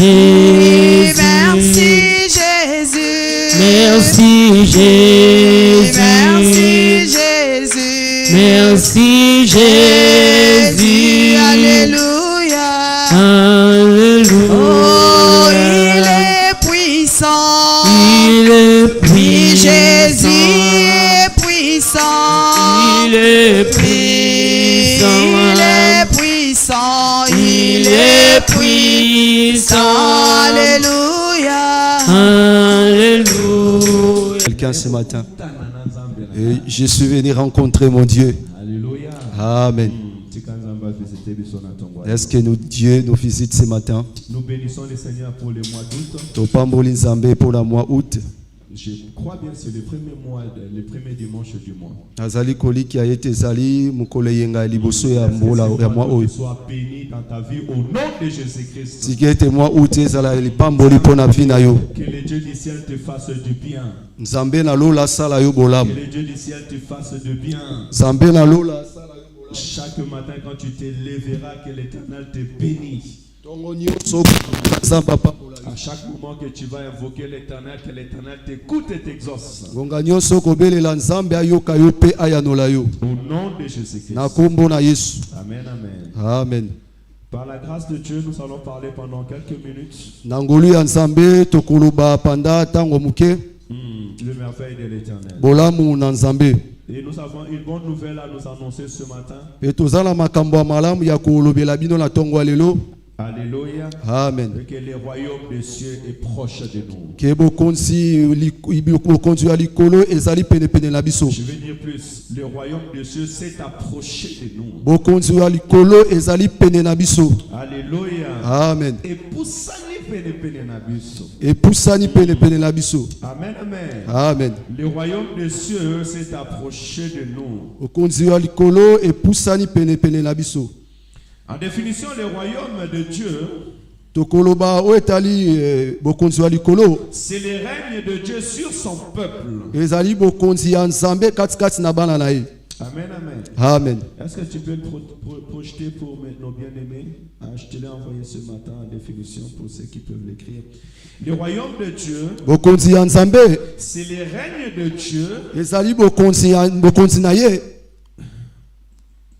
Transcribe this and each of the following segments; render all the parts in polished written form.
Jésus. Merci Jésus. Merci Jésus. Merci Jésus. Merci Jésus. Alléluia. Alléluia. Oh, il est puissant. Il est Oui, Jésus puissant. est puissant. Il est puissant. Il est puissant. Il est puissant. Alléluia. Alléluia. Quelqu'un ce matin. Et je suis venu rencontrer mon Dieu. Alléluia. Amen. Est-ce que Dieu nous visite ce matin? Nous bénissons le Seigneur pour le mois d'août. Topamboli Nzambe pour le mois août. Je crois bien que c'est le premier mois, le premier dimanche du mois. Azali koliki a été zali mukole yenga liboso ya mola ya mois août. Sois béni dans ta vie au nom de Jésus-Christ. Si était mois août ezala lipamboli pona vie na yo. Que le Dieu du ciel te fasse du bien. Nzambe na lola sala yo bolam. Que le Dieu du ciel te fasse du bien. Nzambe na lola sala yo bolam. Chaque matin quand tu te lèveras, que l'Éternel te bénisse. À chaque moment que tu vas invoquer l'Éternel, que l'Éternel t'écoute et t'exauce. Au nom de Jésus-Christ. Amen, amen. Amen. Par la grâce de Dieu, nous allons parler pendant quelques minutes. Le merveille de l'Éternel. Et nous avons une bonne nouvelle à nous annoncer ce matin. Alléluia. Amen. Et que le royaume des cieux est proche de nous. Je vais dire plus. Le royaume des cieux s'est approché de nous. Alléluia. Amen. Et poussani pene na biso. Amen, amen. Amen. Le royaume des cieux s'est approché de nous. En définition, le royaume de Dieu, c'est le règne de Dieu sur son peuple. Amen, amen. Amen. Est-ce que tu peux le projeter pour nos bien-aimés? Je te l'ai envoyé ce matin en définition pour ceux qui peuvent l'écrire. Le royaume de Dieu, c'est le règne de Dieu.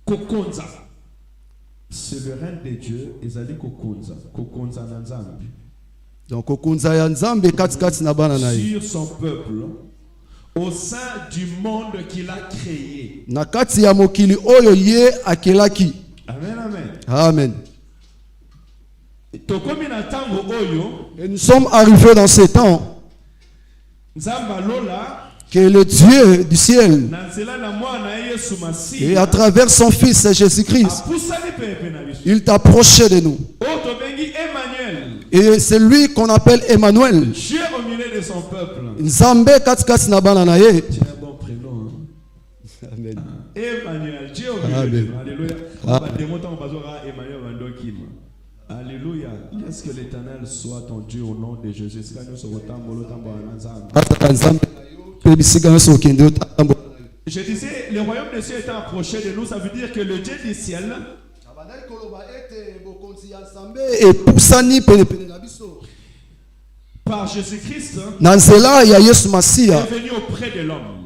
Kokonza. C'est le règne de Dieu. Ezali kokonza. Kokonza na Nzambe. Donc kokonza ya Nzambe kati na bana na ye. Sur son peuple. Au sein du monde qu'il a créé. Na kati ya mokili oyo ye akelaki. Amen, amen. Amen. Et nous sommes arrivés dans ce temps que le Dieu du ciel, et à travers son Fils Jésus-Christ, il t'approchait de nous. Et c'est lui qu'on appelle Emmanuel. Dieu au milieu de son peuple. Nzambe kati na bana na ye. C'est un bon prénom. Amen. Emmanuel, Dieu au milieu de nous. Alléluia. On va démontrer Emmanuel Wandokim. Alléluia. Laisse que l'Éternel soit ton Dieu au nom de Jésus. Je disais, le royaume des cieux étant approché de nous, ça veut dire que le Dieu du ciel par Jésus-Christ est venu auprès de l'homme.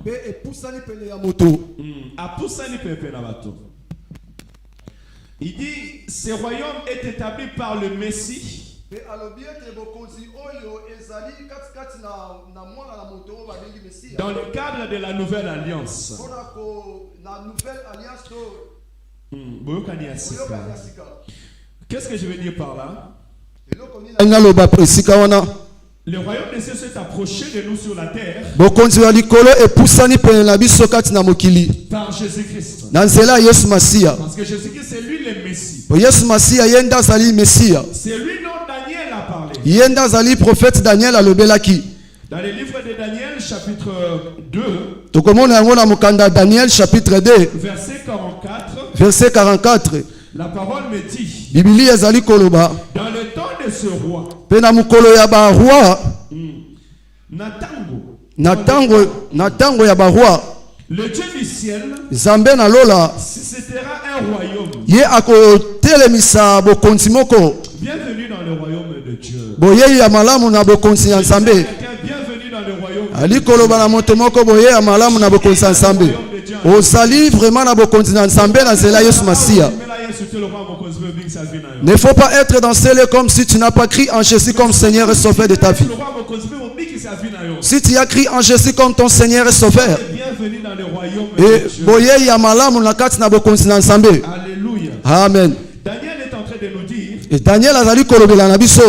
Il dit, ce royaume est établi par le Messie. Dans le cadre de la nouvelle alliance. Qu'est-ce que je veux dire par là? Le royaume des cieux s'est approché de nous sur la terre par Jésus-Christ. Parce que Jésus-Christ, c'est lui le Messie. C'est lui dont Daniel a parlé. Dans le livre de Daniel, chapitre 2, verset 44, la parole me dit, dans le temps de ce roi, le Dieu du ciel suscitera un royaume Bienvenue dans le royaume de Dieu. boye ya malamu na bokonzi ya nzambe. Quelqu'un, bienvenue dans le royaume de Ali Dieu. koloba na moto moko boye ya malamu na bokonzi ya nzambe. Ozali vraiment na bokonzi na nzambe na nzela Yesu Masia. Ne faut pas être dans ce lieu comme si tu n'as pas crié en Jésus comme Seigneur et Sauveur de ta vie. Si tu as crié en Jésus comme ton Seigneur et Sauveur. Bienvenue dans le royaume Et de Dieu. boye ya malamu na kati na bokonzi na nzambe. Alléluia. Amen. Daniel est en train de nous dire Et Daniel azali kolobela na biso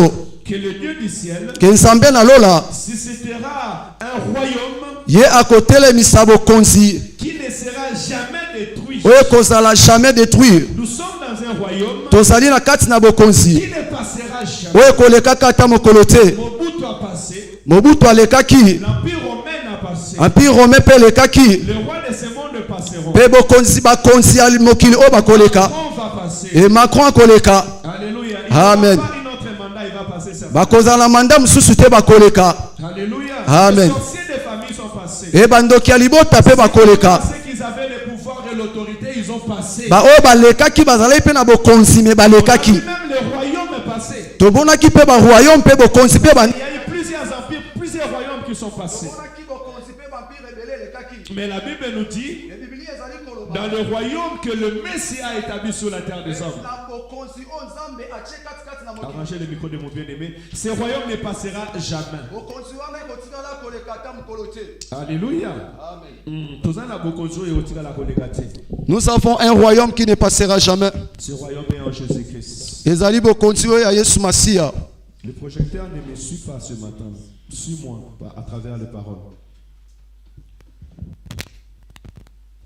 que le Dieu du ciel, ke nzambe na lola si c'était un royaume ye akotelemisa bokonzi qui ne sera jamais détruit. oyo kozala jamais détruire. Nous sommes dans un royaume Tozali na kati na bokonzi qui ne passera jamais. oyo kolekaka ata mokolo te. Mobutu a passé, Mobutu alekaki, l'Empire romain a passé, empire romain mpe elekaki, le roi de ce monde passeront. mpe bakonzi ya mokili oyo bakoleka. On va passer. E Macron akoleka. Alléluia. Il Amen. va pas une autre mandat, il va passer ça. Bakozala manda mosusu te bakoleka. Alléluia. Amen. Les sorciers des familles sont passés. E bandoki ya libota mpe bakoleka. Ceux qui avaient le pouvoir et l'autorité, ils ont passé. Baoyo balekaki bazalaki mpe na bokonzi me balekaki. Même le royaume est passé. Tobonaki mpe baroyaume mpe bokonzi mpe Il y a eu plusieurs empires, plusieurs royaumes qui sont passés. Mais la Bible nous dit, dans le royaume que le Messie a établi sur la terre des hommes. Arrangez le micro de mon bien-aimé. Ce royaume ne passera jamais. Alléluia. Nous avons un royaume qui ne passera jamais. Ce royaume est en Jésus-Christ. Ezali bokonzi oyo ya Yesu Masia. Le projecteur ne me suit pas ce matin. Suis-moi à travers les paroles.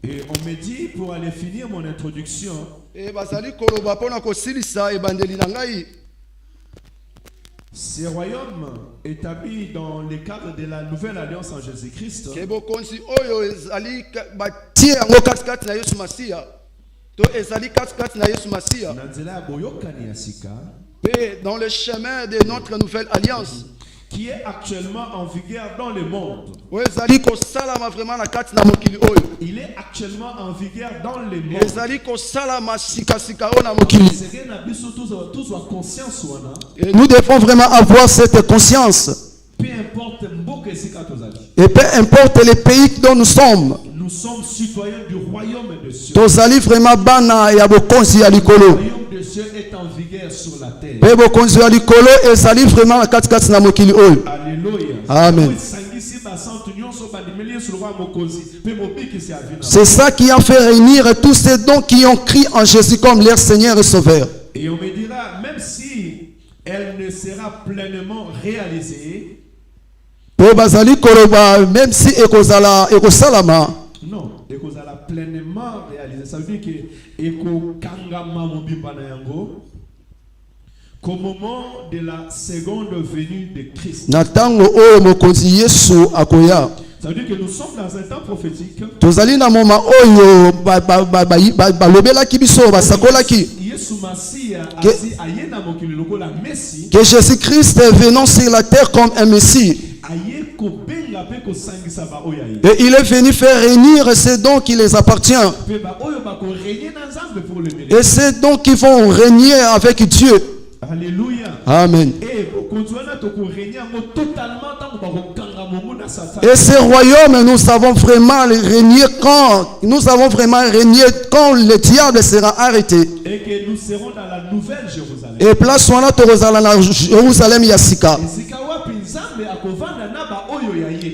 Et on me dit, pour aller finir mon introduction, E bazali koloba pona kosilisa ebandeli na ngai. ces royaumes établis dans le cadre de la nouvelle alliance en Jésus-Christ, Ke bokonzi oyo ezali batie yango katikati na Yesu Masia. To ezali katikati na Yesu Masia. Nanzela Boyokani Yasika, Et dans le chemin de notre nouvelle alliance. qui est actuellement en vigueur dans le monde. Oyo ezali kosalama vraiment na kati na mokili oyo. Il est actuellement en vigueur dans le monde. Ezali kosalama sika oyo na mokili. C'est que na biso tous wa conscience wana, Et nous devons vraiment avoir cette conscience. peu importe mboka esika tozali. Et peu importe les pays dont nous sommes. Nous sommes citoyens du royaume de Dieu. Tozali vraiment bana ya bokonzi ya Le likolo. royaume de Dieu est en vigueur sur la terre. Pe bokonzi ya likolo ezali vraiment na katikati na mokili oyo. Alléluia. Amen. C'est ça qui a fait réunir tous ces dons qui ont crié en Jésus comme leur Seigneur et Sauveur. Et on me dira, même si elle ne sera pleinement réalisée, Po bazali koloba même si ekosalama. non, elle sera pleinement réalisée. Ça veut dire que eko kangama mobimba na yango qu'au moment de la seconde venue de Christ. Na tango oyo mokonzi Yesu akoya. Ça veut dire que nous sommes dans un temps prophétique. Tozali na moma oyo balobelaki biso basakolaki. Yesu Masia asi ayena mokili lokola Messi. Que Jésus-Christ est venu sur la terre comme un Messie. Aye ko benga pe ko sangisa ba oyaye. Et il est venu faire réunir ces dons qui les appartient. Pe ba oyo ba ko régner dans Nzambe pour le Et ces dons qui vont régner avec Dieu. Alléluia. Amen. Et pour continuer à régner totalement tant que ba ko kanga mongo na Satan. Et ces royaumes, nous avons vraiment régné quand le diable sera arrêté. Et que nous serons dans la nouvelle Jérusalem. Et place wana tokozala na Jérusalem Yasika.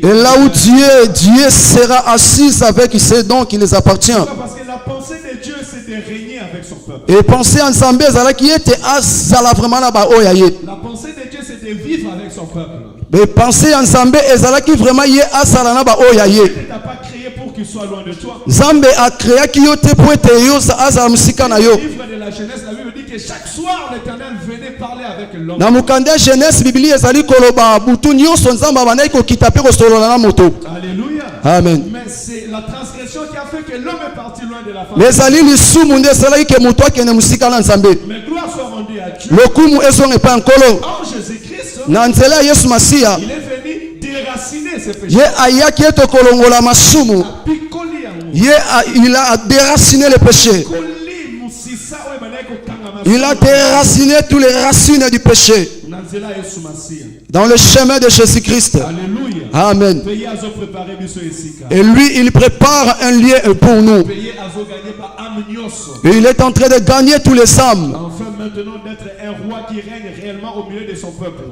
Et là où Dieu sera assis avec ses dons qui les appartient. Parce que la pensée de Dieu c'est de régner avec son peuple. Et penser ensemble zala qui était azala vraiment là ba oyaye. La pensée de Dieu c'est de vivre avec son peuple. Mais penser ensemble ezala qui vraiment yé asala na ba oyaye. Dieu ne t'a pas créé pour qu'il soit loin de toi. Nzambe a créé ki yo te poete yo azala musika na yo. Au livre de la Genèse, la Bible dit que chaque soir l'Éternel venait parler avec l'homme. Na mukande Genèse Biblia ezali koloba butu nyonso Nzamba bandai ko kitape ko solola na moto. Alléluia. Amen. Mais c'est la transgression qui a fait que l'homme est parti loin de la femme. Mais ezali lisumu nde ezalaki ke moto akende musika na Nzambe. Mais gloire soit rendue à Dieu. Lokumu ezonga nkolo. En Jésus-Christ, Na nzela ya Yesu Masia. il est venu déraciner ses péchés. Ye ayaki ete kolongola masumu. Picoli yango. Il a déraciné le péché. Koli musisa oyo Il a déraciné toutes les racines du péché. Dans le chemin de Jésus-Christ. Alléluia. Amen. Pays azo préparé biso esika. Et lui, il prépare un lieu pour nous. Pays azo gagné par âme nyonso. Et il est en train de gagner tous les âmes. Enfin maintenant d'être un roi qui règne réellement au milieu de son peuple.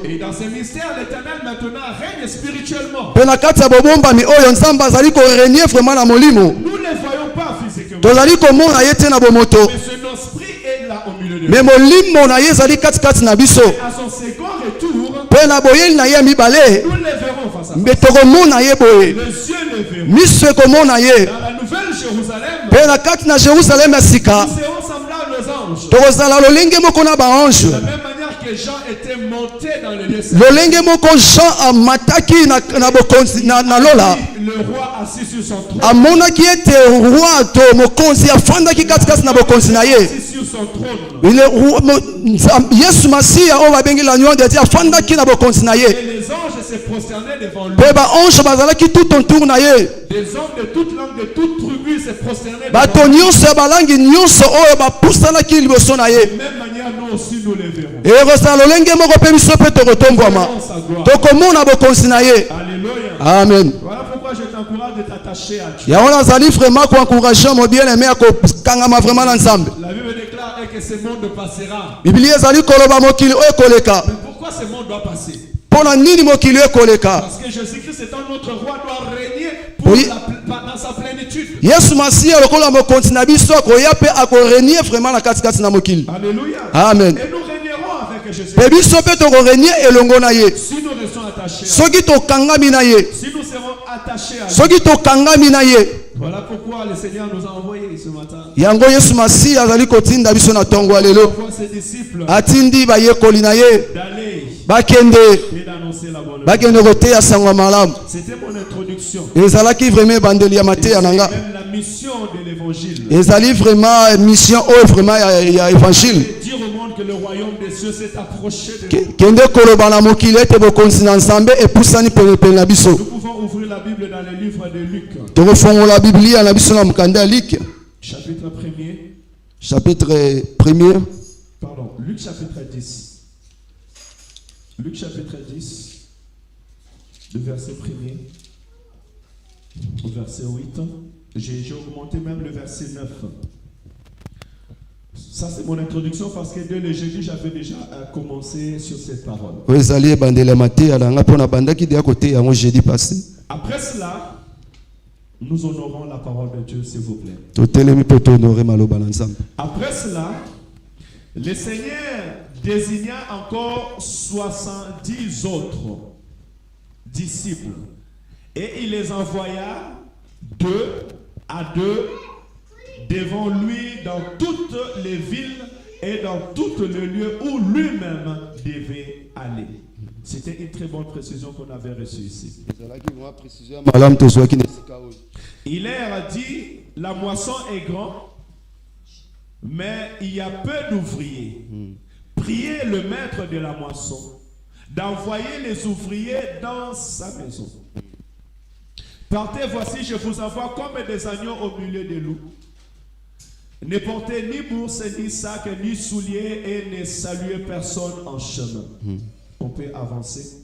Et dans ce mystère, l'Éternel maintenant règne spirituellement. Nous ne les voyons pas physiquement. Mais son esprit est là au milieu de nous. Et à son second retour, nous les verrons face à face. Les yeux les verront. Dans la nouvelle Jérusalem, nous serons semblables aux anges. De la même manière que Jean était monté dans le lieu saint. Le roi assis sur son trône. Assis sur son trône. Et les anges se prosternaient devant lui. Des hommes de toute langue, de toute tribu se prosternaient devant lui. De même manière, nous aussi nous les verrons. Alléluia. Amen. Voilà pourquoi je t'encourage de t'attacher à Dieu. La Bible déclare que ce monde passera. Mais pourquoi ce monde doit passer? Parce que Jésus-Christ étant notre roi doit régner dans sa plénitude. Alléluia. Amen. Et nous régnerons avec Jésus. Si nous restons attachés à lui. Si nous serons attachés à lui. Voilà pourquoi le Seigneur nous a envoyés ce matin. Il envoie ses disciples d'aller et d'annoncer la bonne nouvelle. C'était mon introduction. Même la mission de l'évangile. Dire au monde que le royaume des cieux s'est approché de nous. Nous pouvons ouvrir la Bible dans le livre de Luc. Chapitre 1er. Chapitre 1er. Pardon, Luc chapitre 10. Luc chapitre 10, le verset 1er au verset 8. J'ai augmenté même le verset 9. Ça c'est mon introduction parce que dès le jeudi j'avais déjà commencé sur cette parole. Après cela, nous honorons la parole de Dieu, s'il vous plaît. Après cela, le Seigneur désigna encore 70 autres disciples et il les envoya 2 à 2 devant lui dans toutes les villes et dans tous les lieux où lui-même devait aller. C'était une très bonne précision qu'on avait reçue ici. Il leur a dit, la moisson est grande, mais il y a peu d'ouvriers. Priez le maître de la moisson d'envoyer les ouvriers dans sa maison. Partez, voici, je vous envoie comme des agneaux au milieu des loups. Ne portez ni bourse, ni sac, ni souliers et ne saluez personne en chemin. On peut avancer.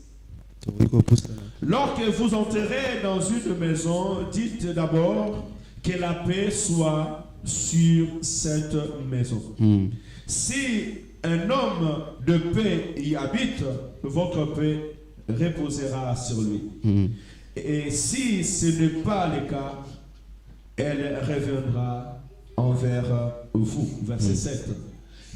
Lorsque vous entrerez dans une maison, dites d'abord que la paix soit sur cette maison. Si un homme de paix y habite, votre paix reposera sur lui. Et si ce n'est pas le cas, elle reviendra envers vous. Verset 7.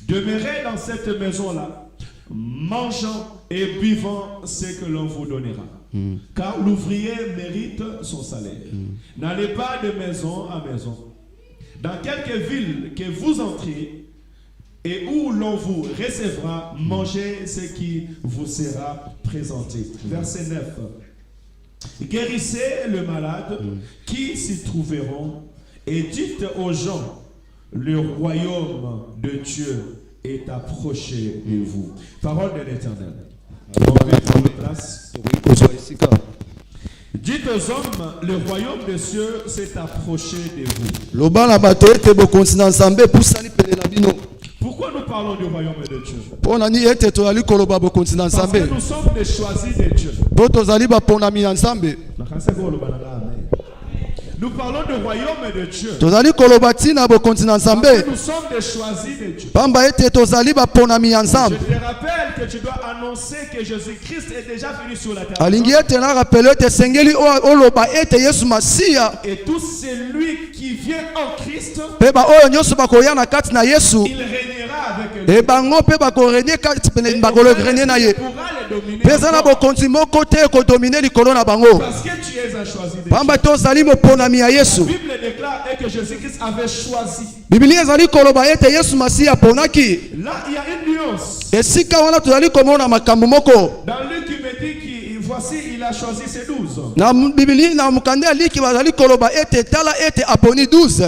Demeurez dans cette maison-là, mangeant et buvant ce que l'on vous donnera. Car l'ouvrier mérite son salaire. N'allez pas de maison à maison. Dans quelque ville que vous entrez et où l'on vous recevra, mangez ce qui vous sera présenté. Verset 9. Guérissez le malade qui s'y trouveront et dites aux gens, le royaume de Dieu est approché de vous. Parole de l'Éternel. Dites Dites aux hommes, le royaume des cieux s'est approché de vous. Loba na bato ete bokonzi na Nzambe pusani pele na bino. Pourquoi nous parlons du royaume de Dieu? Pona ni ete tozali koloba bokonzi na Parce que Nzambe. nous sommes des choisis de Dieu. Po tozali baponami na Nzambe. Nous parlons du royaume de Dieu. Tozali koloba tina bokonzi na Parce Nzambe. que nous sommes des choisis de Dieu. Pamba ete tozali baponami ya Je Nzambe. te rappelle que tu dois annoncer que Jésus-Christ est déjà venu sur la terre. Alingi ete na rappele ete sengeli oloba ete Yesu Masiya. Et tout celui qui vient en Christ, Pe ba oyo nyonso bakoya na kati na Yesu. il régnera avec lui. E bango pe bakorenie kati pene bakolo grenie na ye. Il pourra les dominer. Peza na bokonzi moko te ko dominer likolo na bango. Parce que tu es un choisi de Dieu. Pamba tozali moponami ya La Yesu. Bible déclare que Jésus-Christ avait choisi. Biblia ezali koloba ete Yesu Masiya ponaki. Là, il y a une nuance. Esika wana tozali komona makambo moko. Dans Luc, il me dit qu'il voici, il a choisi ses 12. Na Biblia na mukande aliki bazali koloba ete tala ete aponi 12.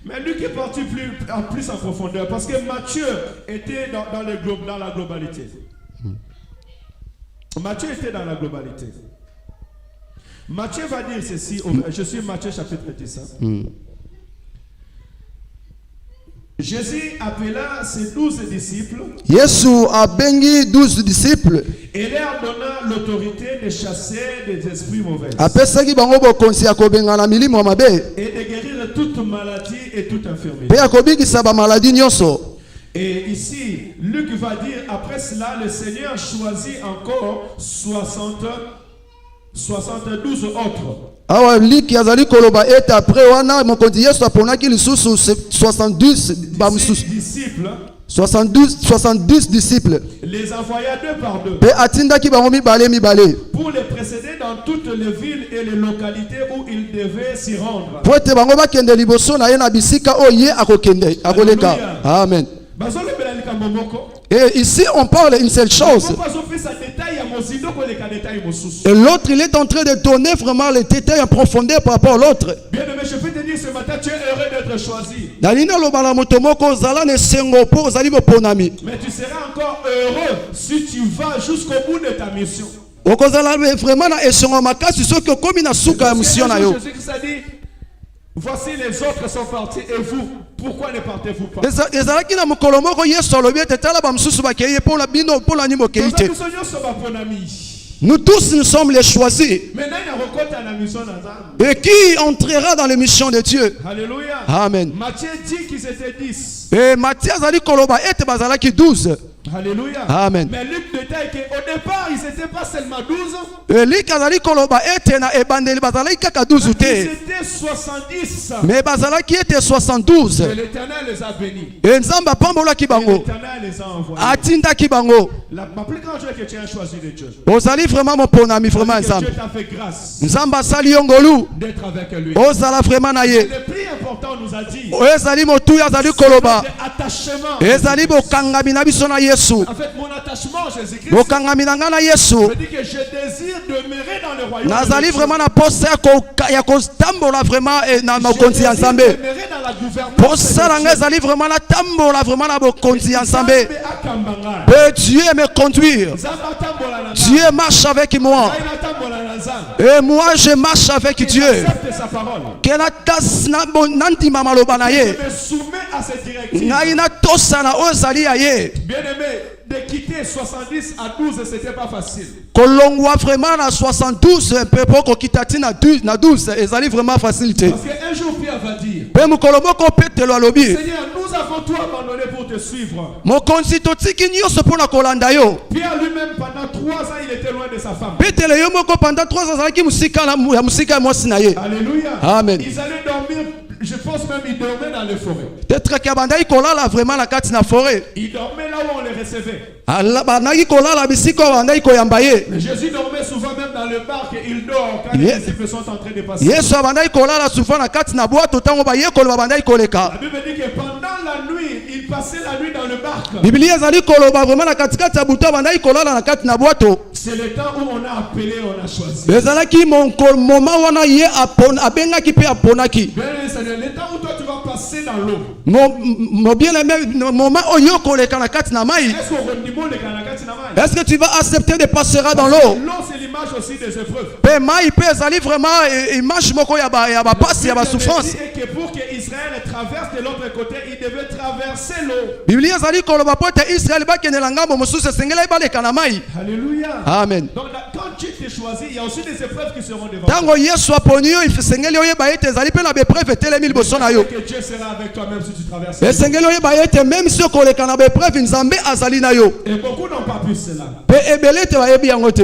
Mais Luc est parti plus en profondeur parce que Matthieu était dans la globalité. Matthieu était dans la globalité. Matthieu va dire ceci, je suis Matthieu chapitre 10. Jésus appela ses 12 disciples Yesu abengi 12 disciples. et leur donna l'autorité de chasser des esprits mauvais Apesaki bango bokonzi ya kobengana milimo ya mabe. et de guérir toute maladie et toute infirmité. Pe ya kobikisa ba maladi nyonso. Et ici, Luc va dire, après cela, le Seigneur choisit encore 72 autres. Awa liki azali koloba ete après wana mokonzi Yesu aponaki lisusu 72 ba mususu. Disciples, 70 disciples. les envoya deux par deux Pe atindaki bango mibale mibale. pour les précéder dans toutes les villes et les localités où ils devaient s'y rendre. Po ete bango bakende liboso na ye na bisika oyo ye akokende akoleka. Alléluia. Amen. Bazolobela likambo moko. Et ici on parle une seule chose. Faut bazopesa détail ya mozindo koleka détail mosusu. Et l'autre, il est en train de donner vraiment les détails en profondeur par rapport à l'autre. Bien aimé, je peux te dire ce matin, tu es heureux d'être choisi. Mais tu seras encore heureux si tu vas jusqu'au bout de ta mission. Jésus-Christ a dit, voici les autres sont partis et vous, pourquoi ne partez-vous pas? Nous tous, nous sommes les choisis. Et qui entrera dans les missions de Dieu? Alléluia. Amen. Matthieu dit qu'ils étaient 10. Et Matthieu a dit que 12. Alléluia. Amen. Mais Luc détaille qu'au départ, ils n'étaient pas seulement 12. Ils étaient 70. Mais ils étaient 72. Et l'Éternel les a bénis. Et l'Éternel les a envoyés. La plus grande joie que tu as choisi de Dieu. Vraiment mon bon ami, vraiment Dieu ensemble. t'a fait grâce D'être avec lui. le plus important, on nous a dit. Attachement. En fait, mon attachement à Jésus-Christ, je dis que je désire demeurer dans le royaume de Dieu. vraiment na poste ya kotambola vraiment na mokonzi ya Nzambe. Demeurer dans la gouvernance Posa de na Dieu. ngai ezali vraiment na tambola vraiment na bokonzi ya Nzambe. Nzambe akambanga. Et Dieu me conduire. Nzambe atambola na ngai. Dieu marche avec moi. Ngai natambola na Nzambe. Et moi je marche avec Dieu. J'accepte sa parole. Que na tas na nandima maloba na Je ye. me soumets à cette directive. Ngai na tosa na oyo ezali ya ye. Bien aimé, de quitter 70 à 12, c'était pas facile. Kolongwa vraiment na 72 pe poko kitati na 12 ezali vraiment facilité. Parce qu'un jour Pierre va dire, Pe mukolo moko petelo alobi. Seigneur, nous avons tout abandonné pour te suivre. Mokonzi totiki nyonso mpona kolanda yo. Pierre lui-même, pendant 3 ans, il était loin de sa femme. Petelo yo moko pendant 3 ans azalaki musika ya mwasi na ye. Alléluia. Amen. Ils allaient dormir, je pense même ils dormaient dans les forêts. Peut-être que bandai kolala vraiment na kati na forêt. Ils dormaient là où on les recevait. Ala banaki kolala bisika bandai koyamba ye. Mais Jésus dormait souvent même dans le parc et il dort quand Yeah. les disciples sont en train de passer. Yesu bandai kolala souvent na kati na bwato tango ba ye koloba bandai koleka. La Bible dit que pendant la nuit, il passait la nuit dans le barque. Biblia ezali koloba vraiment na kati kati ya buto bandai kolala na kati na bwato. C'est le temps où on a appelé, on a choisi. Ezalaki moment wana ye abengaki pe aponaki. Bien, Seigneur, le temps où toi tu vas passer dans l'eau? Mon bien-aimé, moment oyo koleka na kati na mai. Est-ce qu'on rendimont les kanakati na mai? Est-ce que tu vas accepter de passer dans l'eau? L'eau, c'est l'image aussi des épreuves. Pe mai pe ezali vraiment image moko ya ba passe ya ba souffrance. Et que pour que Israël traverse de l'autre côté, il devait traverser l'eau. Biblia ezali koloba po te Israël bakendela ngambo mosusu esengeli baleka na mai. Alléluia. Amen. Donc quand tu t'es choisi, il y a aussi des épreuves qui seront devant Tango Yesu aponi yo esengeli oyeba ete ezali pe na bepreuve etelemi liboso na yo. que Dieu sera avec toi même si tu traverses. Esengeli oyeba ete même si okoleka na bepreuve nzambe azali na yo. Et beaucoup n'ont pas pu cela. Pe ebele te bayebi yango te.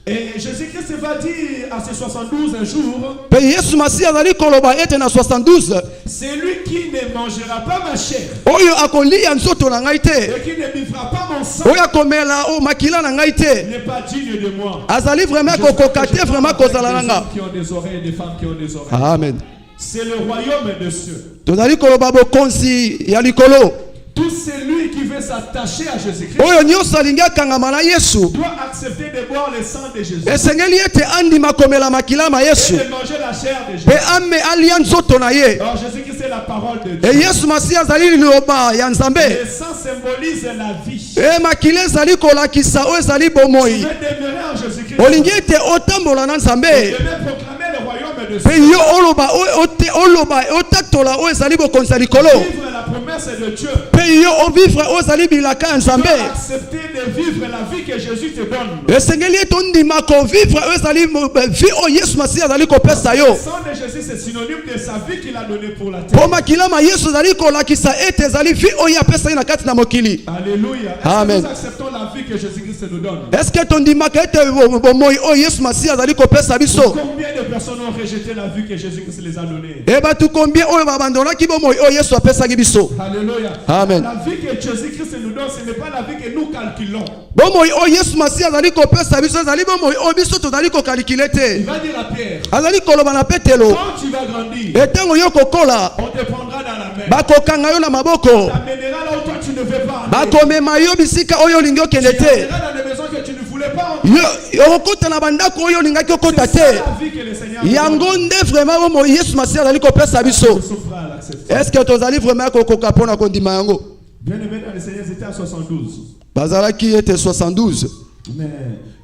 Et Jésus-Christ va dire à ses 72 un jour, Pe Yesu masi azali koloba ete na 72. c'est lui qui ne mangera pas ma chair Oyo akolia nzoto na ngai te. et qui ne buvra pas mon sang Oyo akomela o makila na ngai te. n'est pas digne de moi. Azali vraiment kokoka te vraiment kozala na nga. Qui ont des oreilles, des femmes qui ont des oreilles. Amen. C'est le royaume des cieux. Tozali koloba bokonzi ya likolo. Tout celui qui veut s'attacher à Jésus-Christ Oyo nyonso alingi akangama na Yesu. doit accepter de boire le sang de Jésus Esengeli ete andima komela makila ma et Yesu. de manger la chair de Jésus. Pe ame alia nzoto na ye. Alors Jésus-Christ c'est la parole de E Dieu. Yesu masi azali liloba ya Nzambe. Le sang symbolise la vie. E makila ezali kolakisa oyo ezali Tu bomoi. veux demeurer en Jésus-Christ. Olingi ete otambola na Nzambe. Tu veux proclamer le royaume de Pe Dieu. yo oloba otatola oyo ezali bokonzi ya likolo. Vivre la promesse de Dieu. Pe yo ovivre oyo ezali bilaka ya Tu Nzambe. dois accepter de vivre la vie que Jésus te donne. Esengeli ete ondima kovivre oyo ezali vi oyo Yesu masi azali kopesa yo. Le sang de Jésus c'est synonyme de sa vie qu'il a donnée pour la terre. Po makila ma Yesu ezali kolakisa ete ezali vi oyo apesaki na kati na mokili. Alléluia. Est-ce Amen. que nous acceptons la vie que Jésus-Christ nous donne? Est-ce que tondimaka ete bomoi oyo Yesu masi azali kopesa biso? Combien de personnes ont rejeté la vie que Jésus-Christ les a donnée? E bato combien oyo babandonaki bomoi oyo Yesu apesaki biso? Alléluia. Amen. La vie que Jésus-Christ nous donne, ce n'est pas la vie que nous calculons. Bomoi oyo Yesu masi azali kopesa biso ezali bomoi oyo biso tozali kokalikile Il te. va dire à Pierre, Azali koloba na Petelo. quand tu vas grandir, Etango yo kokola on te prendra dans la main. bakokanga yo na maboko. T'amènera là où toi tu ne veux pas aller. Bakomema yo bisika oyo olingi okende Tu te. amèneras dans des maisons que tu ne voulais pas entrer. Yo okota na bandako oyo olingaki okota C'est ça te. la vie que le Seigneur nous donne. Yango nde vraiment bomoi Yesu masi azali kopesa biso. Nous souffrons à l'accepter. Est-ce que tozali vraiment kokoka mpona kondima yango? Bien aimé dans le Seigneur, c'était à 72. Bazalaki ete 72. Mais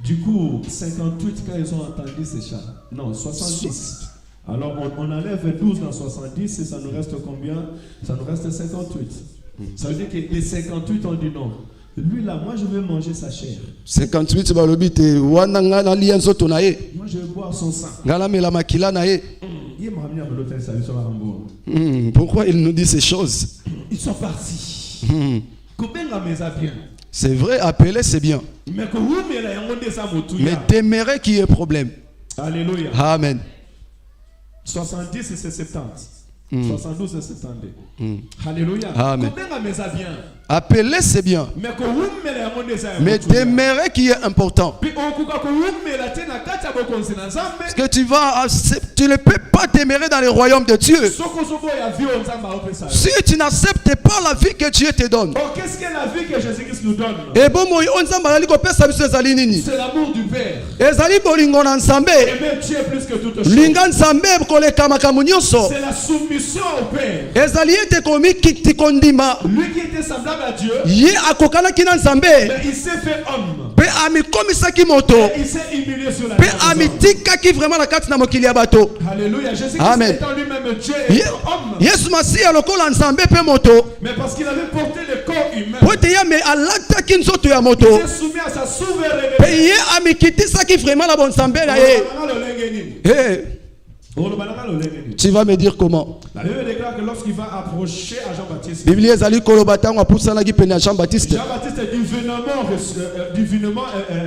du coup, 58 quand ils ont entendu ces chants. Non, 70. Alors on enlève 12 dans 70 et ça nous reste combien? Ça nous reste 58. Ça veut dire que les 58 ont dit non. Lui là, moi je veux manger sa chair. 58 balobi te wana nga nalia nzoto na ye. Moi je veux boire son sang. Nga namela makila na ye. Il m'a amené à l'hôtel, ça lui sera Rambo. Pourquoi il nous dit ces choses? Ils sont partis. Combien la maison bien? C'est vrai, appeler c'est bien. Mais que vous me la yamone sa motuya. Mais demeurer qui est problème. Alléluia. Amen. 70 et c'est 70. 72 et 72. Alléluia. Amen. Combien la maison bien? Appeler c'est bien. Mais que vous me la yamone sa Mais demeurer qui est important. puis on kuka ko vous me la tena kata bo konsina nzambe. Parce que tu ne peux pas demeurer dans le royaume de Dieu. Soko soko ya vie on nzamba opesa. Si tu n'acceptes pas la vie que Dieu te donne. Oh, qu'est-ce que la vie que Jésus-Christ nous donne? Et bon moi on nzamba ali kopesa biso ezali nini? C'est l'amour du Père. Ezali bolingo na Nzambe. Aimer Dieu plus que toute chose. Linga Nzambe koleka makambo nyonso. C'est la soumission au Père. Ezali ete komi kiti kondima. Lui qui était semblable à Dieu, Ye akokanaki na Nzambe. mais il s'est fait homme. Pe amikomisaki moto. Il s'est humilié sur la Pe terre des hommes. amitikaki vraiment na kati na mokili ya bato. Alléluia. Jésus-Christ Amen. étant lui-même Dieu et Ye- homme. Yesu masiya lokola Nzambe pe moto. Mais parce qu'il avait porté le corps humain, Po ete ye me alataki nzoto ya moto. il s'est soumis à sa souveraineté. Pe ye amikitisaki vraiment na bonzambe na ye. Hey, tu vas me dire comment? La Bible déclare que lorsqu'il va approcher à Jean-Baptiste, Biblie ezali koloba tango apusanaki pene ya Jean-Baptiste. Jean-Baptiste est divinement,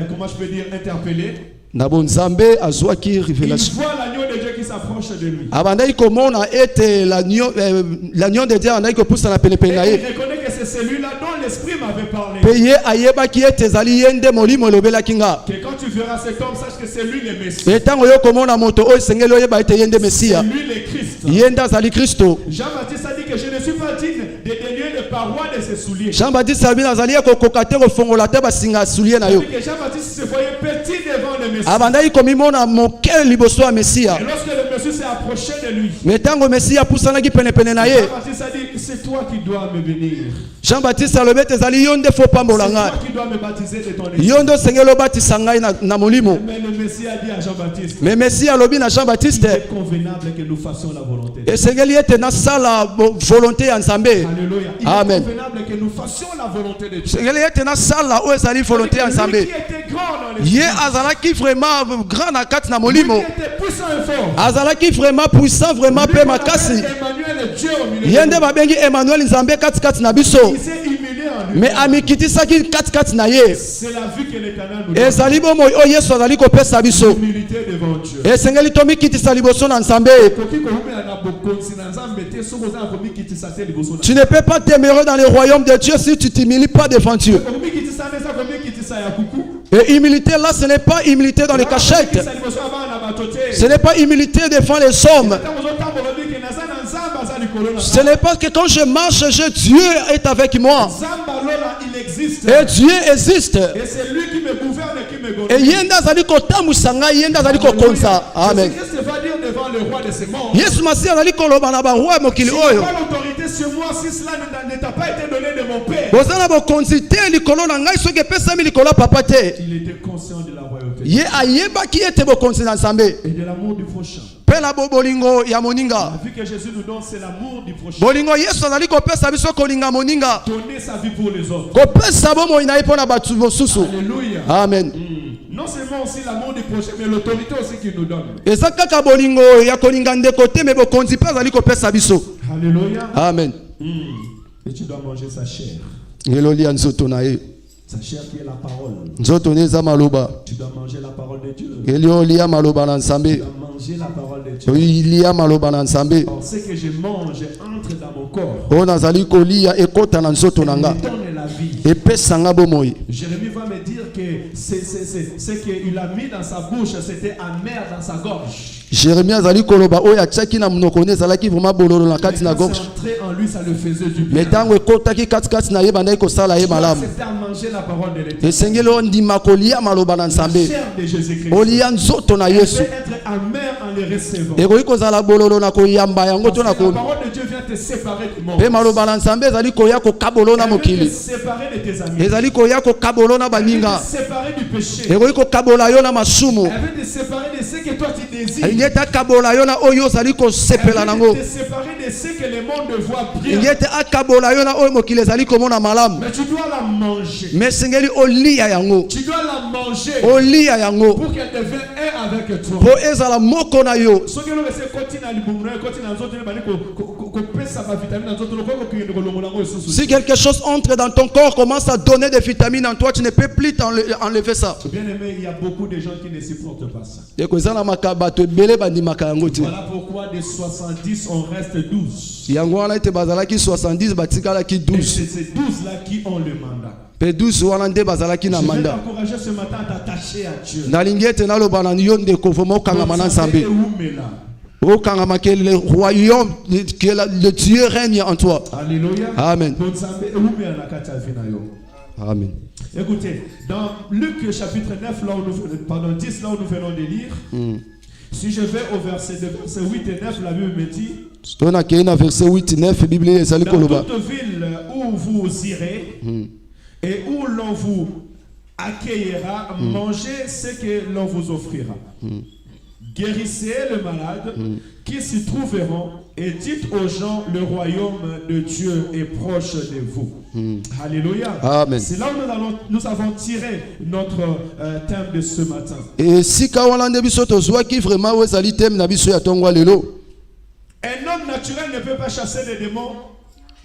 comment je peux dire, interpellé. Na bonzambe azwaki Il révélation. voit l'agneau de Dieu qui s'approche de lui. Abandaki komona ete l'agneau de Dieu andaki kopusana pene pene na Et ye. il reconnaît que c'est celui-là dont l'Esprit m'avait parlé. Pe ye ayebaki ete ezali ye nde molimo elobelaki nga. Que quand tu verras cet homme, sache que c'est lui le Messie. E ntango yo komona moto oyo esengeli oyeba ete ye nde C'est mesiya. lui le Christ. Ye nde azali Kristo. Jean-Baptiste a dit que je ne suis pas digne de délier les parois de ses souliers. Jean-Baptiste abino azali ya kokoka te kofongola te basinga ya sulie na yo. Que Jean-Baptiste se voyait petit devant le Messie. Abandaki komimona moke liboso ya mesiya. Et lorsque le Jésus s'est approché de lui, Mais tango Messie apusanaki penepene na ye. Jean-Baptiste a dit, c'est toi qui dois me bénir. Jean-Baptiste alobi ezali yo nde fo C'est pambola toi ngai. qui dois me baptiser de ton esprit. Yo ndo sengeli obatisa ngai na molimo. Mais le Messie a dit à Jean-Baptiste, Mais Messie alobi na Jean-Baptiste c'est convenable que nous fassions la volonté de Dieu. esengeli ete nasala volonté ya Nzambe. Alléluia. Il Amen. est convenable que nous fassions la volonté de Dieu. Sengeli ete nasala oyo ezali volonté ya Lui Nzambe. qui était grand dans les Ye azalaki vraiment grand na kati na lui molimo. qui était puissant et fort. Azalaki vraiment puissant vraiment Lui pe qu'on appelle makasi. Emmanuel, Dieu au milieu Ye de nde nous. babengi Emmanuel Nzambe kati kati na biso. Il s'est humilié en lui. Mais amikitisaki kati kati na ye. C'est la vie que l'Éternel nous donne. Ezali bomoi oyo Yesu azali kopesa biso. Humilité devant Dieu. Esengeli tomikitisa liboso na Nzambe. Koki kohumela na bokonzi na Nzambe te, soki oza na komikitisa te liboso na Tu ne peux pas demeurer dans le royaume de Dieu si tu t'humilies pas devant Dieu. komikitisa nde eza komikitisa ya kuku. Et humilité là, ce n'est pas humilité dans les cachettes. Komikitisa liboso ya bana na bato te. Ce n'est pas humilité devant les hommes. Ntango ozotambola obiki naza na Nzambe aza likolo na Ce n'est pas que quand je marche, Dieu est avec moi. Nzambe alola, il existe. Et Dieu existe. Et c'est lui qui me gouverne et qui me Et gouverne. yenda azali kotambusa ngai, yenda azali kokonza. Amen. Jésus-Christ va dire devant le roi de ce monde. Yesu Masihi azali koloba na baroi mokili Tu n'as oyo. pas l'autorité sur moi si cela ne t'a pas été donné de mon Père. Bozala bokonzi te likolo na ngai soki epesami likolo ya papa te. Il était conscient de la royauté Ye ayebaki ete bokonzi na Nzambe. et de l'amour du prochain. Mpe na bolingo ya moninga. La vie que Jésus nous donne, c'est l'amour du prochain. Bolingo Yesu azali kopesa biso kolinga moninga. Donner sa vie pour les autres. Kopesa bomoi na ye mpo na bato mosusu. Alléluia. Amen. Non seulement aussi l'amour du prochain, mais l'autorité aussi qu'il nous donne. Eza kaka bolingo ya kolinga ndeko te me bokonzi mpe azali kopesa biso. Alléluia. Amen. Et tu dois manger sa chair. Elolia nzoto na ye. Sa chair qui est la parole. Nzoto ne eza maloba. Tu dois manger la parole de Dieu. Eliolia maloba na Tu Nzambe. dois manger la parole de Dieu. Oilia maloba na Nzambe. Alors, ce que je mange entre dans mon corps. Oyo nazali kolia ekota na nzoto na nga. Me donne la vie. Epesa nga bomoi. Jérémie va me dire que ce qu'il a mis dans sa bouche, c'était amer dans sa gorge. Jérémie azali koloba oyo atiaki na monoko ne ezalaki vraiment bololo na kati na Mais quand gorge. c'est entré en lui, ça le faisait du bien. Mais ntango ekotaki kati kati na ye bandaki kosala ye malamu. C'était à manger la parole de l'Éternel. Esengeli ondima kolia maloba na La Nzambe. chair de Jésus-Christ. Olia nzoto na Elle Yesu. peut être amère en les recevant. Ekoki kozala bololo na koyamba yango Parce to na que la ko. parole de Dieu vient te séparer du monde. Mpe maloba na Nzambe ezali koya kokabolo na Elle vient te mokili. séparer de tes amis. Ezali koya kokabolo na Elle vient baninga. te séparer du péché. Ekoki kokabola yo na masumu. Elle vient te séparer de ce que toi tu désires. Ingi ete akabola yo na oyo ozali Elle kosepela vient nango. te séparer de ce que le monde voit bien. Ingi ete akabola yo na oyo mokili ezali komona malamu. Mais tu dois la manger. Mais sengeli olia yango. Tu dois la manger Olia yango. pour qu'elle devienne un avec toi. Po ezala moko na yo. soki eloko ese ekoti na libumu na yo ekoti na nzoto ebali kopesa bavitamine na nzoto lokoki kokende kolongola yango lisusu. Si quelque chose entre dans ton corps, commence à donner des vitamines en toi, tu ne peux plus enlever ça. Bien aimé, il y a beaucoup de gens qui ne supportent pas ça. Voilà pourquoi de 70 on reste 12. Yango wana ete bazalaki 70 batikalaki Et 12. c'est ces 12 là qui ont le mandat. Pe 12 wana nde bazalaki na Je vais mandat. t'encourager ce matin à t'attacher à Dieu. Nalingi ete naloba na yo ndeko vraiment okangama na Nzambe. Okangama que le royaume, que le Dieu règne en toi. Alléluia. Amen. Amen. Écoutez, dans Luc chapitre 9, là où nous, 10, là où nous venons de lire, si je vais au verset 8 et 9, la Bible me dit, dans verset 8 et 9, Bible ezali dans koloba. toute ville où vous irez et où l'on vous accueillera, mangez ce que l'on vous offrira. Guérissez le malade qui s'y trouveront et dites aux gens, le royaume de Dieu est proche de vous. Alléluia. Amen. C'est là où nous avons tiré notre thème de ce matin. Et si kawalande biso tozwaki vraiment ezali thème na biso ya tongwa lelo. Un homme naturel ne peut pas chasser les démons.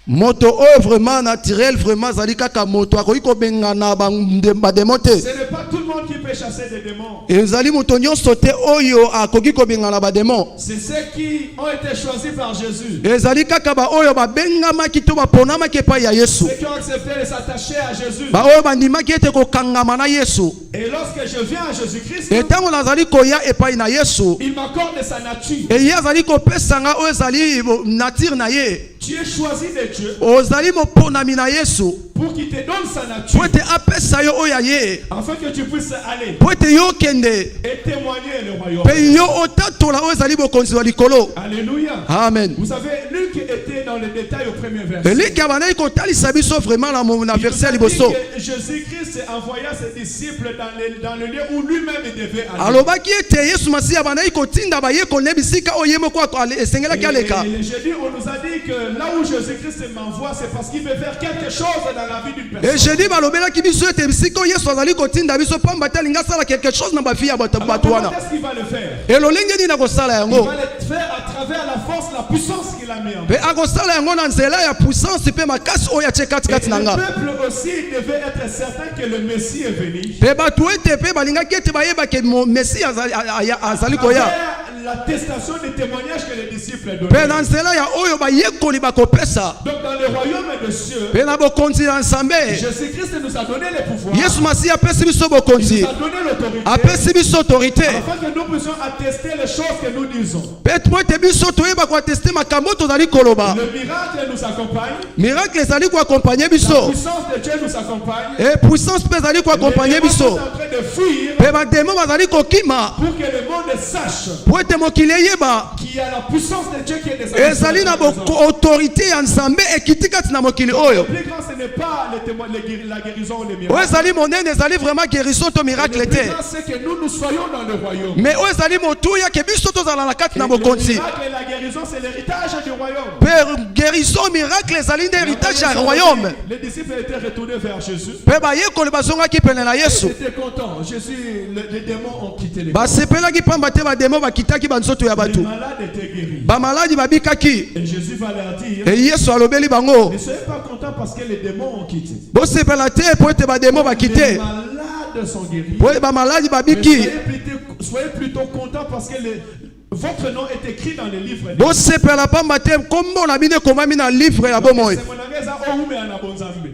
Moto oyo vraiment naturel vraiment zali kaka moto akoki kobengana ba demote. Ce n'est pas tout le monde qui peut chasser des démons. Ezali moto nyonso te oyo akoki kobengana ba démon. C'est ceux qui ont été choisis par Jésus. Ezali kaka ba oyo babengamaki to baponamaki epai ya Yesu. Ceux qui ont accepté de s'attacher à Jésus. Ba oyo bandimaki ete kokangama na Yesu. Et lorsque je viens à Jésus-Christ, Etango nazali koya epai na Yesu. il m'accorde sa nature. Eye azali kopesanga oyo ezali nature na ye. Tu es choisi de Dieu Ozali moponami na Yesu. pour qu'il te donne sa po nature, ete apesa yo oyo aye afin que tu puisses aller po ete yo okende et témoigner le royaume. mpe yo otatola oyo ezali bokonzi ya likolo. Alléluia. Amen. Vous savez, Luc était dans le détail au premier verset. eliki abandaki kotalisa biso vraiment na Il verset ya nous a dit liboso que Jésus-Christ envoya ses disciples dans le lieu où lui-même devait aller. alobaki ete yesu masihi abandaki kotinda bayekoli na bisika oyo ye moko esengelaki aleka. Et jeudi, on nous a dit que là où Jésus-Christ m'envoie, c'est parce qu'il veut faire quelque chose dans la vie d'une personne. Et jeudi balobelaki biso ete bisika oyo yesu azali kotinda biso pamba te alingi asala quelque chose na bafi ya bato wana. Qu'est-ce qu'il va le faire? elolenge nini akosala Il yango va le faire à travers la force, la puissance qu'il a mis en mpe akosala yango na nzela ya puissance mpe makasi oyo atie katikati na nga. Le peuple aussi devait être certain que le Messie est venu. mpe bato ete mpe balingaki ete bayebake mesi azali koya L'attestation des témoignages que les disciples mpe donnaient. na nzela ya oyo bayekoli bakopesa Donc dans le royaume de cieux, mpe na bokonzi ya nzambe Jésus-Christ nous a donné les pouvoirs. yesu masihi apesi biso Il bokonzi nous a donné l'autorité. apesi biso autorité Afin que nous puissions attester les choses que nous disons. mpe po ete biso toyeba koateste makambo tozali koloba. Le miracle nous accompagne. miracle ezali koakompagne La biso puissance de Dieu nous accompagne. e puissance mpe ezali koakompagne Les démons sont biso en train de fuir mpe bademo bazali kokima pour que le monde sache po ete mokili eyeba qu'il y a la puissance de Dieu qui est descendue. ezali na sur la autorité ya nzambe ekiti kati na mokili oyo. Le plus grand, ce n'est pas la guérison ou les miracles. oyo ezali monene ezali vraiment guérison to Le miracle plus te grand, c'est que nous soyons dans le royaume. mais oyo ezali motuya ke biso tozala na kati na Le bokonzi miracle et la guérison, c'est l'héritage du royaume. mpe guérison miracle ezali nde héritage ya royaume. Les disciples étaient retournés vers Jésus. mpe bayekoli bazongaki pene na Ils yesu étaient contents. Jésus, les démons ont quitté les basepelaki pamba te bademo bakitaki banzoto ya Les bato malades étaient guéris. bamaladi babikaki Et Jésus va leur dire, e yesu alobeli bango ne soyez pas contents parce que les démons ont quitté. bosepela te po ete bademo Les bakite malades sont guéris. po bamaladi Mais babiki. soyez plutôt contents parce que votre nom est écrit dans les livres. bosepela pamba te kombo na bino ekomami na livre ya bomoi. C'est mon ami, ça, oh, mais en abonzambe.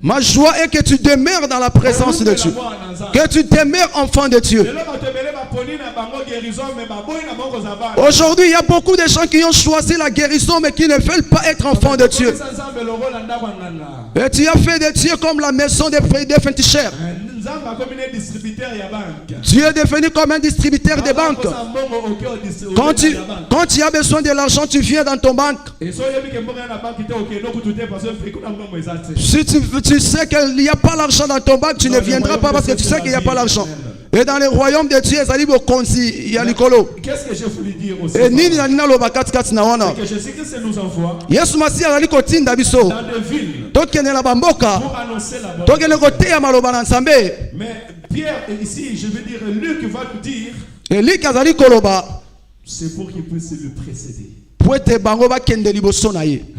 Ma joie est que tu demeures dans la présence de Dieu. Que tu demeures enfant de Dieu. Aujourd'hui, il y a beaucoup de gens qui ont choisi la guérison mais qui ne veulent pas être enfants de Dieu. Et tu as fait de Dieu comme la maison des féticheurs. Dieu est devenu comme un distributeur de banques. Quand tu as besoin de l'argent, tu viens dans ton banque. Si tu sais qu'il n'y a pas l'argent dans ton banque, tu ne viendras pas parce que tu sais qu'il n'y a pas l'argent. Et dans le royaume de Dieu, qu'est-ce que je voulais dire aussi? Et que Jésus-Christ nous envoie dans des villes pour annoncer la bonne nouvelle. Mais Pierre, ici, je veux dire, Luc va nous dire, c'est pour qu'il puisse le précéder.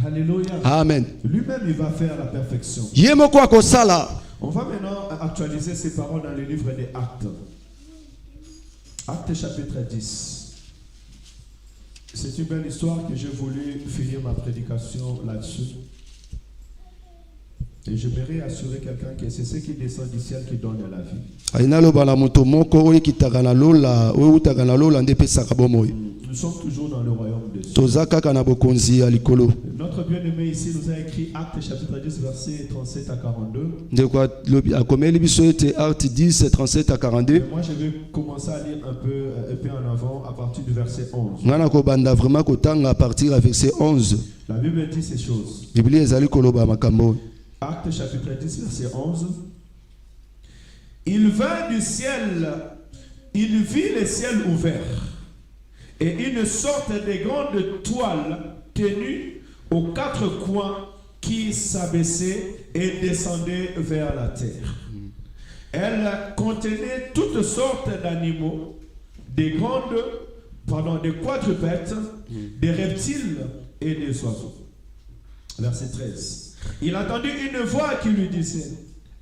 Alléluia. Amen. Lui-même, il va faire la perfection. On va maintenant actualiser ces paroles dans le livre des Actes. Actes chapitre 10. C'est une belle histoire que j'ai voulu finir ma prédication là-dessus. Et j'aimerais assurer quelqu'un que c'est ce qui descend du ciel qui donne la vie. Nous sommes toujours dans le royaume de Dieu. Notre bien-aimé ici nous a écrit Actes chapitre 10 verset 37 à 42. Et moi je vais commencer à lire un peu en avant à partir du verset 11. La Bible dit ces choses. Actes chapitre 10 verset 11. Il vint du ciel, il vit le ciel ouvert et une sorte de grande toile tenue aux quatre coins qui s'abaissait et descendait vers la terre. Elle contenait toutes sortes d'animaux, des quadrupèdes, des reptiles et des oiseaux. Verset 13. Il entendit une voix qui lui disait,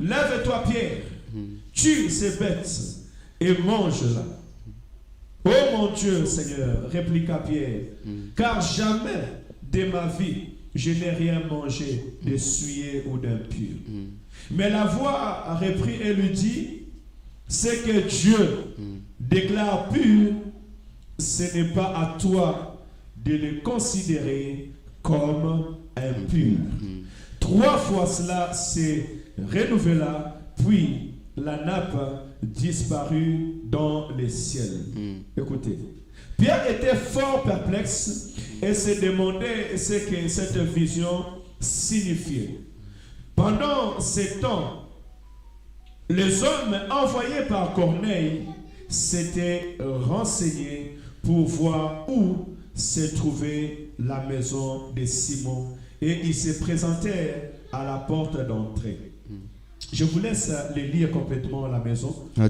lève-toi Pierre, tue ces bêtes et mange-la. Oh mon Dieu Seigneur, répliqua Pierre, car jamais de ma vie je n'ai rien mangé de souillé ou d'impur. Mais la voix a repris et lui dit, ce que Dieu déclare pur, ce n'est pas à toi de le considérer comme impur. 3 fois cela, c'est renouvela, puis la nappe disparut dans les ciels. Écoutez, Pierre était fort perplexe et se demandait ce que cette vision signifiait. Pendant ces temps, les hommes envoyés par Corneille s'étaient renseignés pour voir où se trouvait la maison de Simon et ils se présentèrent à la porte d'entrée. Je vous laisse les lire complètement à la maison. Et je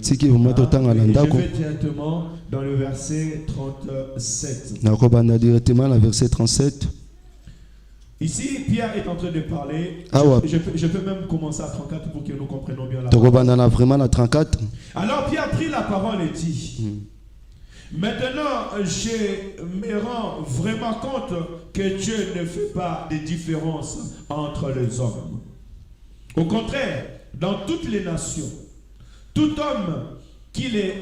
vais directement dans le verset 37. Directement le verset 37. Ici, Pierre est en train de parler. Je peux même commencer à 34 pour que nous comprenions bien la parole. Alors Pierre prit la parole et dit, maintenant je me rends vraiment compte que Dieu ne fait pas de différence entre les hommes. Au contraire, dans toutes les nations, tout homme qui les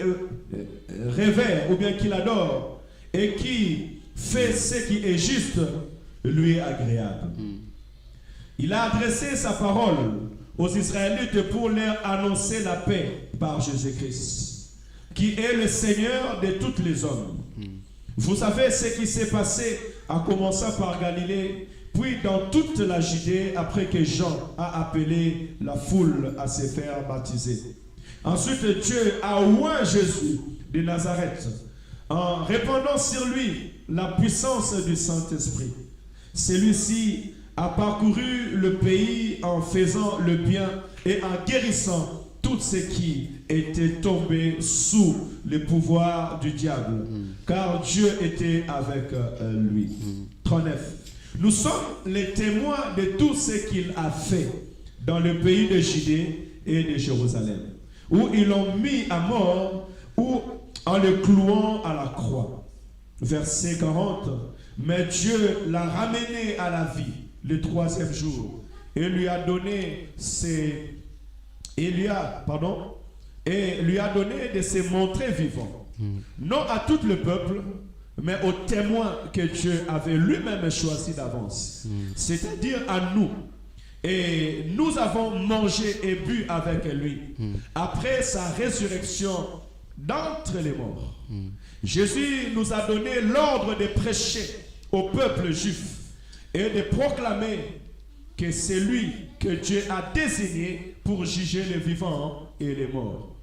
révère ou bien qui l'adore et qui fait ce qui est juste, lui est agréable. Il a adressé sa parole aux Israélites pour leur annoncer la paix par Jésus-Christ, qui est le Seigneur de tous les hommes. Vous savez ce qui s'est passé en commençant par Galilée, puis dans toute la Judée, après que Jean a appelé la foule à se faire baptiser. Ensuite, Dieu a oint Jésus de Nazareth en répandant sur lui la puissance du Saint-Esprit. Celui-ci a parcouru le pays en faisant le bien et en guérissant tous ceux qui étaient tombés sous le pouvoir du diable, car Dieu était avec lui. 39. Nous sommes les témoins de tout ce qu'il a fait dans le pays de Judée et de Jérusalem, où ils l'ont mis à mort ou en le clouant à la croix. Verset 40. Mais Dieu l'a ramené à la vie le troisième jour et lui a donné de se montrer vivant, non à tout le peuple, mais aux témoins que Dieu avait lui-même choisi d'avance, c'est-à-dire à nous. Et nous avons mangé et bu avec lui après sa résurrection d'entre les morts. Jésus nous a donné l'ordre de prêcher au peuple juif et de proclamer que c'est lui que Dieu a désigné pour juger les vivants et les morts.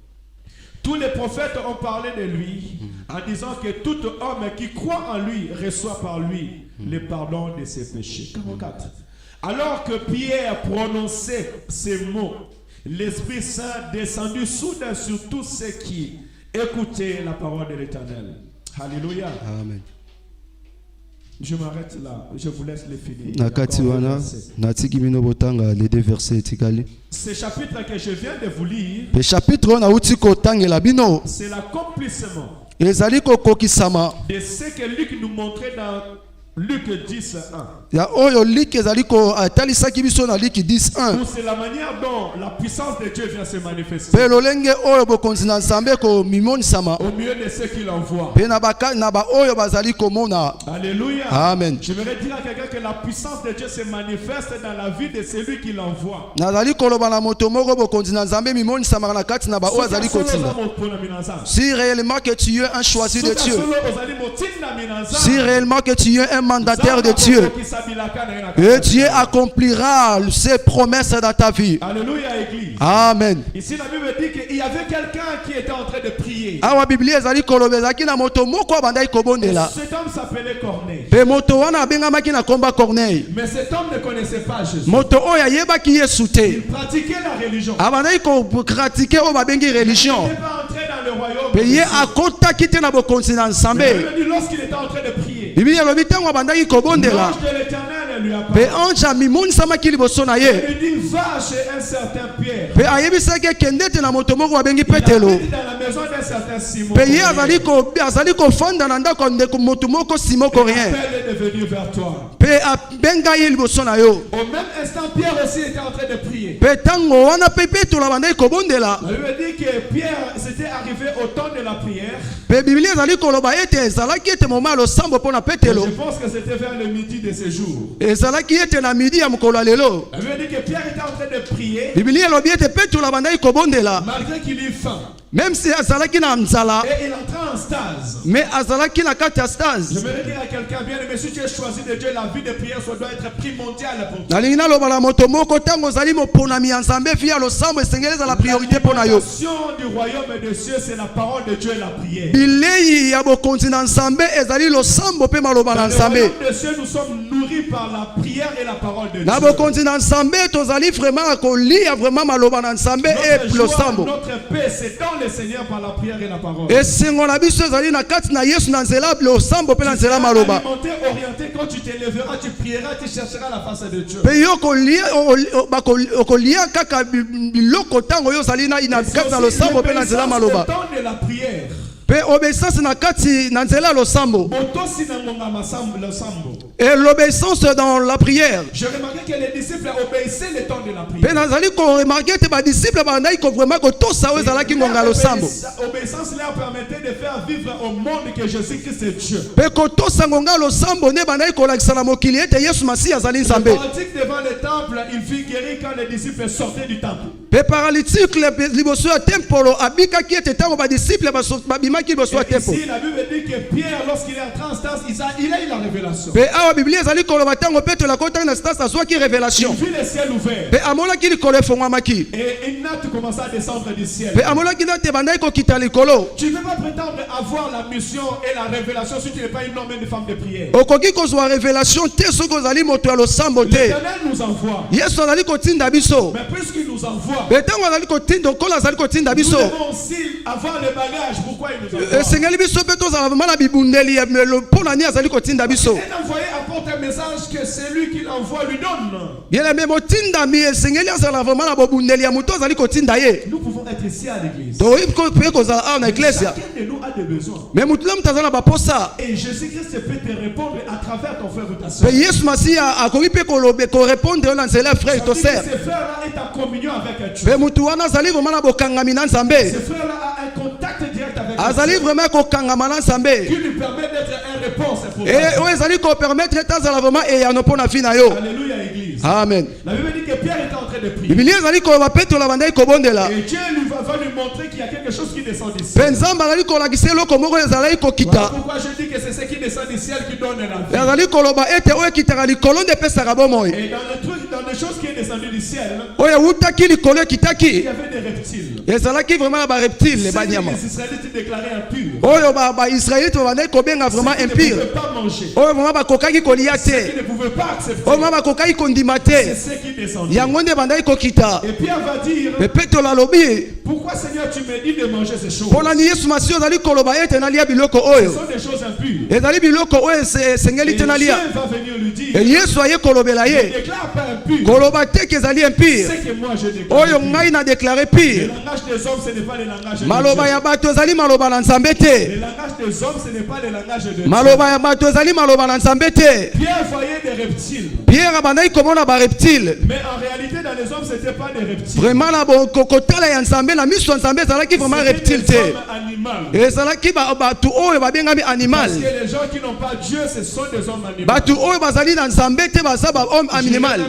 Tous les prophètes ont parlé de lui en disant que tout homme qui croit en lui reçoit par lui le pardon de ses péchés. 44. Alors que Pierre prononçait ces mots, l'Esprit Saint descendit soudain sur tous ceux qui écoutaient la parole de l'Éternel. Alléluia. Amen. Je m'arrête là, je vous laisse les finir. Ce chapitre que je viens de vous lire, c'est l'accomplissement de ce que Luc nous montrait dans Luc 10, 1. C'est la manière dont la puissance de Dieu vient se manifester au milieu de ceux qui l'envoient. Alléluia. Amen. Je voudrais dire à quelqu'un que la puissance de Dieu se manifeste dans la vie de celui qui l'envoie. Si réellement que tu es un choisi de Dieu, si réellement que tu es un mandataire de Dieu, et Dieu accomplira ses promesses dans ta vie. Alléluia, Église. Amen. Ici la Bible dit qu'il y avait quelqu'un qui était en train de prier. Cet homme s'appelait Corneille. Mais cet homme ne connaissait pas Jésus. Il pratiquait la religion. Il n'était pas entré dans le royaume. Mais lorsqu'il était en train de prier, l'ange de l'Éternel lui apparaît. Il lui dit, va chez un certain Pierre. Il habite dans la maison d'un certain Simon. Il appelle de venir vers toi. Au même instant, Pierre aussi était en train de prier. La Bible dit que Pierre s'était arrivé au temps de la prière. Je pense que c'était vers le midi de ce jour. La Bible dit dit que Pierre était en train de prier Bible elobi ete Petro abandaki kobondela malgré qu'il eut faim. même si azalaki na nzala Et il entra en stase. mais azalaki na kati ya Je stase. voudrais dire à quelqu'un, bien aimé, si tu es choisi de Dieu, la vie de prière ça doit être primordiale pour toi. nalingi naloba na moto moko ntango ozali moponami ya nzambe vi ya losambo esengeli ezala priorité mpo na yo. L'alimentation du royaume de Dieu, c'est la parole de Dieu et la prière. Bilei ya bokonzi na nzambe ezali losambo mpe maloba na Dans le nzambe. royaume de Dieu, nous sommes nourris par la prière et la parole de Dieu. Na bokonzi na nzambe tozali vraiment kolia vraiment maloba na nzambe Notre e joie, losambo. notre paix, c'est dans le Seigneur par la prière et la parole. esengo na biso ezali na kati na yesu na nzela losambo mpe na nzela maloba. Alimenté, orienté, quand tu t'élèveras, tu prieras, tu chercheras la face de Dieu. mpe yo okolia kaka biloko ntango yo ozali na kati na losambo mpe na nzela maloba. Le temps de la prière. mpe obéissance na kati na nzela ya losambo. Botosi na ngonga masambo, le sambo. Et l'obéissance dans la prière. Je remarquais que les disciples obéissaient le temps de la mpe prière. nazali koremarke te badisiple bandaki vraiment kotosa oyo ezalaki ngonga ya losambo. Obéissance leur permettait de faire vivre au monde que Jésus-Christ est Dieu. mpe kotosa ngonga ya losambo nde bandaki kolakisa na mokili ete yesu masiya azali Le nzambe. paralytique devant le temple, il fut guéri quand les disciples sortaient du temple. mpe paralytique liboso ya tempolo abikaki ete ntango badisiple babimaki liboso ya Et tempo. ici, la Bible dit que Pierre, lorsqu'il est entré en stase, il a eu la révélation. mpe awa biblia ezali koloba ntango petelo akotaki na stase azwaki Il révélation. vit le ciel ouvert. mpe amonaki likolo efongwamaki. Et une natte commença à descendre du ciel. mpe amonaki nate bandaki kokita likolo. Tu ne peux pas prétendre avoir la mission et la révélation si tu n'es pas un homme et une femme de prière. okoki kozwa révélation te soki ozali moto ya losambo te. L'Éternel nous envoie. yesu azali kotinda biso. Mais puisqu'il nous envoie, mpe ntango azali kotinda okolo azali kotinda nous biso. devons aussi avoir le bagage. Pourquoi il nous envoie? esengeli biso mpe tozala vraimen na bibundeli mpo na nini azali kotinda biso. Un envoyé apporte un message que celui qui l'envoie lui donne. bien-aime motindami esengeli azala vraimen na bobundeli ya moto azali kotinda ye. Nous pouvons être ici à l'église. tokoki mpe kozala awa na eklesia. Chacun de nous a des besoins. me motu na moto aza na baposa. Et Jésus-Christ peut te répondre à travers ton frère ou ta mpe soeur. yesu masiya akoki mpe korépondre yo na nzela ya frère to Ce ser. frère-là est en communion avec Dieu. mpe motu wana azali vraimen na bokangami na nzambe. Ce frère-là a un contact direct avec azali Dieu vraimen kokangama na nzambe. qui lui permet d'être une réponse pour e oyo ezali kopermettre ete azala vraimen eyano mpo na vi na yo. Alléluia, église. amen. La Bible dit que Pierre était en train de prier. bibilia ezali koloba petelo abandaki kobondela. Et Dieu va lui montrer qu'il y a quelque chose qui descend du mpe ciel. nzambe azali kolakisa eloko moko ezalaki Voilà kokita. pourquoi je dis que c'est ce qui descend du ciel qui donne la vie. azali koloba ete oyo ekitaka likolo nde epesaka bomoi. Et dans le truc, dans les choses qui est descendu du ciel, oyo ewutaki likolo il ekitaki. y avait des reptiles. ezalaki vraiment na bareptile C'est banyama que les Israélites déclaraient impurs. oyo baisraélite babandaki kobenga vraiment Ceux qui ne impire. pouvaient pas manger. oyo vraiment bakokaki kolia Ceux te. qui ne pouvaient pas accepter. oyo vraiment bakokaki kondima C'est te. ce qui descendait. yango nde bandaki kokita. Et Pierre va dire, me petelo alobi pourquoi Seigneur tu me dis de manger ces choses? mpo nani yesu masiya ozali koloba ete nalia biloko Ce oyo. sont des choses impures. ezali biloko oyo esengeli Et te Dieu nalia. va venir lui dire, e yesu aye kolobela ne ye déclare pas impur. koloba te ke ezali impire. C'est que moi je déclare. oyo impur. ngai na déclare Le pire. langage des hommes, ce n'est pas le langage de maloba Dieu. ya bato ezali maloba na nzambe Le te. langage des hommes, ce n'est pas le langage de Dieu. maloba ya bato ezali maloba na nzambe te. Pierre voyait des reptiles. pierre abandaki komona bareptile. Mais en réalité, dans les hommes, ce n'était pas des reptiles. vraiment na kotala ya nzambe na miso ya nzambe ezalaki vraiment C'était reptile des te. hommes animaux. ezalaki bato oyo babengami animal. Parce que les gens qui n'ont pas Dieu, ce sont des hommes animaux. bato oyo bazali na nzambe te baza bahomme animal.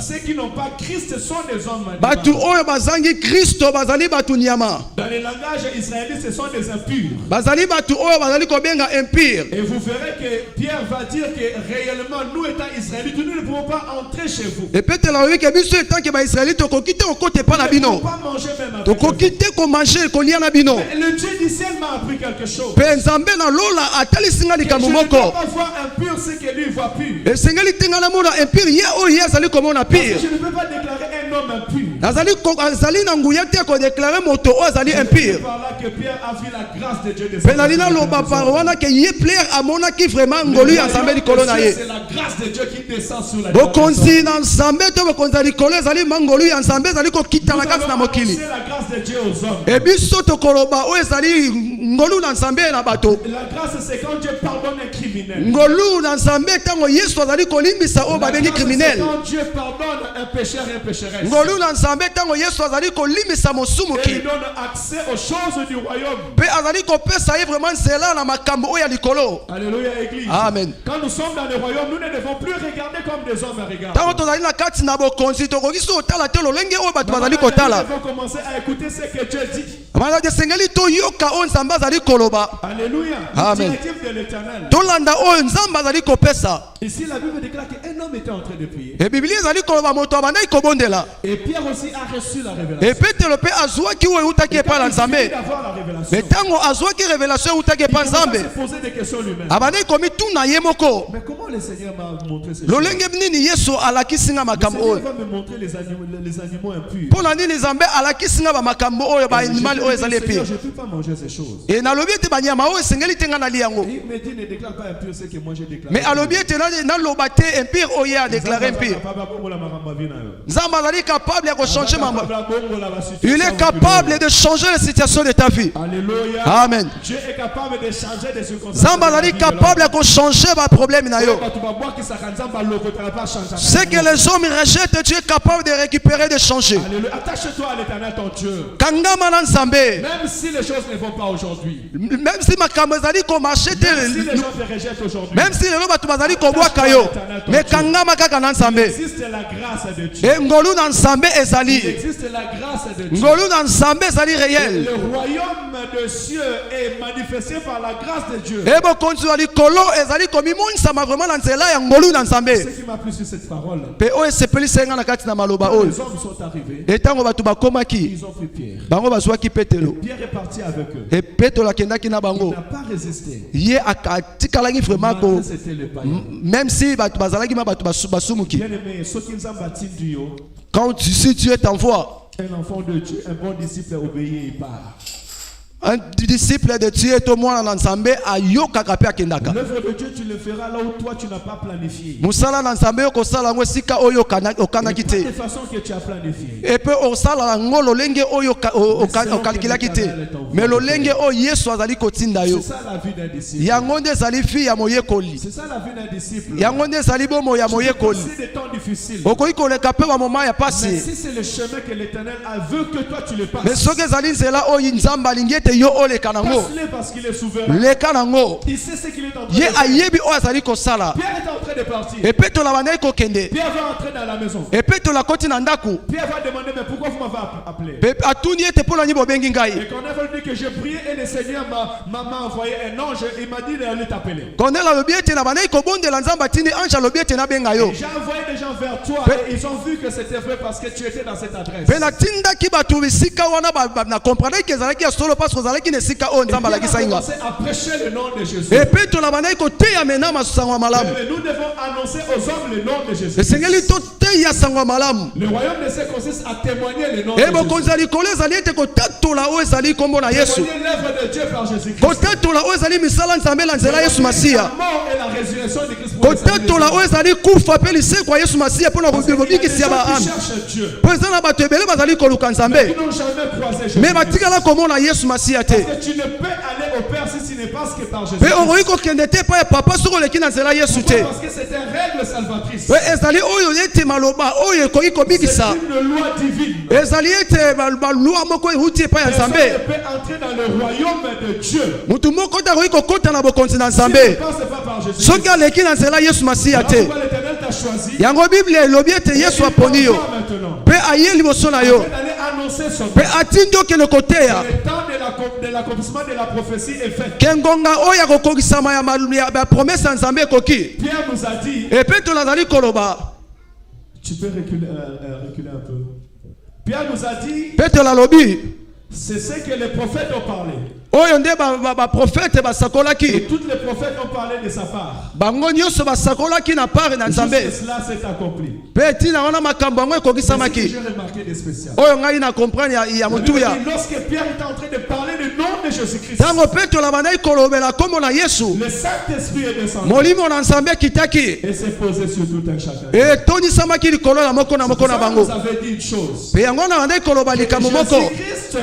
Ceux qui n'ont pas Christ, ce sont des hommes bato animaux. oyo bazangi kristo bazali bato nyama. Dans les langages israélites, ce sont des impurs. bazali bato oyo bazali kobenga impire. Et vous verrez que Pierre va dire que réellement, nous étant israélites, nous ne pouvons pas entrer chez vous. epetela oyobi ke biso etanke baisraélite tokoki te kokote epa na Nous ne bino. pouvons pas manger même avec vous. tokoki te komange kolia na bino. Mais le Dieu du ciel m'a appris quelque chose. mpe nzambe na lola atalisinga Que je likambo ne peux moko. pas voir impur ce que lui voit pur. esengeli te nga namona impire ye oyo ye azali komona Parce que pire. je ne peux pas déclarer un homme impur. azali na nguya te kodeklare moto oyo azali impire. C'est par là que Pierre a vu la grâce de Dieu mpe descendre. nali naloba par wana ke ye plaire amonaki vraiment ngolu ya nzambe likolo na ye. C'est la grâce de Dieu qui descend sur la bokonzi na nzambe to bokonzi ya likolo ezali mangolu ya nzambe ezali kokita na kati na mokili. C'est la grâce de Dieu aux hommes. ebiso tokoloba oyo ezali ngolu na nzambe na bato. La grâce, c'est quand Dieu pardonne un criminel. ngolu na nzambe ntango yesu azali kolimbisa oyo La babengi grâce, c'est criminel. quand Dieu pardonne un pécheur et un pécheresse. ngolu na nzambe nzambe ntango yesu azali kolimisa mosumuki Et il donne accès aux choses du royaume. mpe azali kopesa ye vraiment nzela na makambo oyo ya likolo. Alléluia, Église. Amen. Quand nous sommes dans le royaume, nous ne devons plus regarder comme des hommes regardent. ntango tozali na kati na bokonzi tokoki so kotala te lolenge oyo bato bazali Nous kotala. devons commencer à écouter ce que Dieu dit. Bana esengeli toyoka oyo nzambe azali koloba. Alléluia. Amen. Directive de l'Éternel. tolanda oyo nzambe azali kopesa. Ici, la Bible déclare qu'un homme était en train de prier. ebiblia ezali koloba moto abandaki kobondela Et Pierre aussi a reçu la révélation. epetelo mpe azwaki oyo eutaki epai na Il suffit nzambe. d'avoir la révélation. me ntango azwaki revelation eutaki Il epai commence à nzambe se poser des questions lui-même. abandaki komituna ye moko Mais comment le Seigneur m'a montré ces choses? lolenge nini yesu alakisi nga Le makambo Seigneur oyo. va me montrer les animaux impurs. mpo na nini nzambe alakisi nga bamakambo oyo baanimali oyo ezali Seigneur, epire. je ne peux pas manger ces choses. e nalobi ete banyama oyo esengeli te nga nalia yango. Et il me dit, ne déclare pas impur ce que moi j'ai déclaré. me alobi ete naloba te empire oyo ye adeklare empire. nzambe azali capable ya kochange mambo. Il est capable de changer la situation de ta vie. Alléluia. Amen. Dieu est capable de changer des circonstances. nzambe azali capable ya kochanger baproblème na yo. Ce que les hommes rejettent, Dieu est capable de récupérer, de changer. Alléluia. Attache-toi à l'Éternel ton Dieu. Kangama na nzambe. Même si les choses ne vont pas aujourd'hui. Même si makambo ezali komarche te. Même si les gens te rejettent aujourd'hui. Même si lelo bato bazali kobwaka yo. Mais kangama kaka na nzambe. Il existe la grâce de Dieu. E ngolu na nzambe Il ezali. existe la grâce de Dieu. ngolu na nzambe ezali réel. Le royaume des cieux est manifesté par la grâce de Dieu. E bokonzi ya likolo ezali komimonisama vraiment na nzela ya ngolu na Ce nzambe. qui m'a plu sur cette parole. Pe oyo esepelisa nga na kati na maloba oyo. Les hommes sont arrivés. E ntango bato bakomaki Ils ont pris Pierre. bango bazwaki petelo. Pierre est parti avec eux. E petelo akendaki na Il bango. n'a pas résisté. Ye atikalaki vraiment ko Malgré c'était le païen. même si bato bazalaki ma bato basumuki. Bien aimé, ceux qui nous ont bâti du haut, Quand si Dieu t'envoie, un enfant de Dieu, un bon disciple obéit et il part. un disciple de Dieu est au moins na nzambe ayokaka pe akendaka. L'œuvre de Dieu, tu le feras là où toi tu n'as pas planifié. Musala na nzambe okosala ngo sika oyo okanaki Pas de te. façon que tu as planifié. Et puis osala ngo lolenge oyo okalikilaki te. Mais lolenge oyo Yesu azali kotinda yo. C'est ça la vie d'un disciple. Yango nde ezali fi ya moyekoli. C'est ça la vie d'un disciple. Yango nde ezali bomo ya moyekoli. C'est des temps difficiles. Okoki koleka pe ba moment ya Mais pasi. si c'est le chemin que l'Éternel a veut que toi tu le passes, Mais soki ezali nzela oyo nzambe alingi ete yo oleka nango. passe-le parce qu'il est souverain. Leka nango. Il sait ce qu'il est en train Ye de faire. ayebi oyo azali kosala. Pierre est en train de partir. Et puis tola bandaki kokende. Pierre va entrer dans la maison. Et puis tola koti na ndako. Pierre va demander, mais pourquoi vous m'avez appelé? Pe atuni ete pona nyi bobengi Et ngai. Corneille va lui dire que j'ai prié et le Seigneur m'a envoyé un ange. Il m'a dit d'aller t'appeler. Corneille alobi ete na bandaki kobondela nzambe atindi ange alobi ete nabenga yo. J'ai envoyé des gens vers toi et ils ont vu que c'était vrai parce que tu étais dans cette adresse. Pe natindaki bato bisika wana na comprendre ke ezalaki ya solo parce que ozalaki na esika oyo nzambe Pierre alakisa a nga. commencé à prêcher le nom de Jésus. Et puis tola bandaki koteya mena masango ya malamu. Mais nous devons annoncer aux hommes le nom de Jésus. Esengeli toteya sango ya malamu. Le royaume de Dieu consiste à témoigner le nom de E Jésus. bokonzi ya likolo ezali ete kotatola oyo ezali kombo na Yesu. Témoigner l'œuvre de Dieu par Jésus-Christ. Kotatola oyo ezali misala nzambe na nzela ya Yesu Masiya. La mort et la résurrection de Christ pour les salut des Kotatola hommes. oyo ezali kufa pe lisekwa Yesu Masiya mpona Parce qu'il y a des kobikisa gens baami. qui cherchent Dieu. Po eza na bato ebele bazali koluka Ils nzambe. n'ont jamais croisé Jésus. Me batikala komona Yesu Masiya te. Parce que tu ne peux aller au Père si tu ne passes que par Jésus. Pe okoki kokende te epai ya papa soki oleki na nzela Yesu te. Parce que c'est une règle salvatrice. Pe ezali oyo ete maloba oyo ekoki kobikisa. C'est une loi divine. Ezali ete balwa moko euti epai ya Personne nzambe. ne peut entrer dans le royaume de Dieu. Mutu moko te akoki kokota na bokonzi na Si tu ne nzambe passes pas par Jésus. soki aleki na nzela Yesu Masiya te. Pourquoi l'Éternel t'a choisi? Yango Bible elobi ete Yesu aponi yo Maintenant. mpe aye liboso na yo D'aller annoncer son mpe atindi okende koteya Le temps de l'accomplissement de la prophétie est fait. ke ngonga oyo ya kokokisama ya promese ya nzambe ekoki. Pierre nous a dit, Epe tolazali koloba tu peux reculer un peu. Pierre nous a dit, mpe tolalobi c'est ce que les prophètes ont parlé. oyo nde baprofete basakolaki. Et tous les prophètes ont parlé de sa part. Bango nyonso basakolaki na pare na nzambe Juste cela s'est accompli. mpe ntina wana makambo yango C'est ce que ekokisamaki j'ai remarqué de spécial. oyo ngai na comprendre ya motuya. Lorsque Pierre était en train de parler du nom de Jésus-Christ, Ntango mpe tolabandaki kolobela kombo na Yesu le Saint-Esprit est descendu molimo na nzambe ekitaki et s'est posé sur tout un chacun. etonisamaki likolo na moko na Ça, bango. vous avez dit une chose. Mpe yango na bandaki koloba likambo moko Jésus-Christ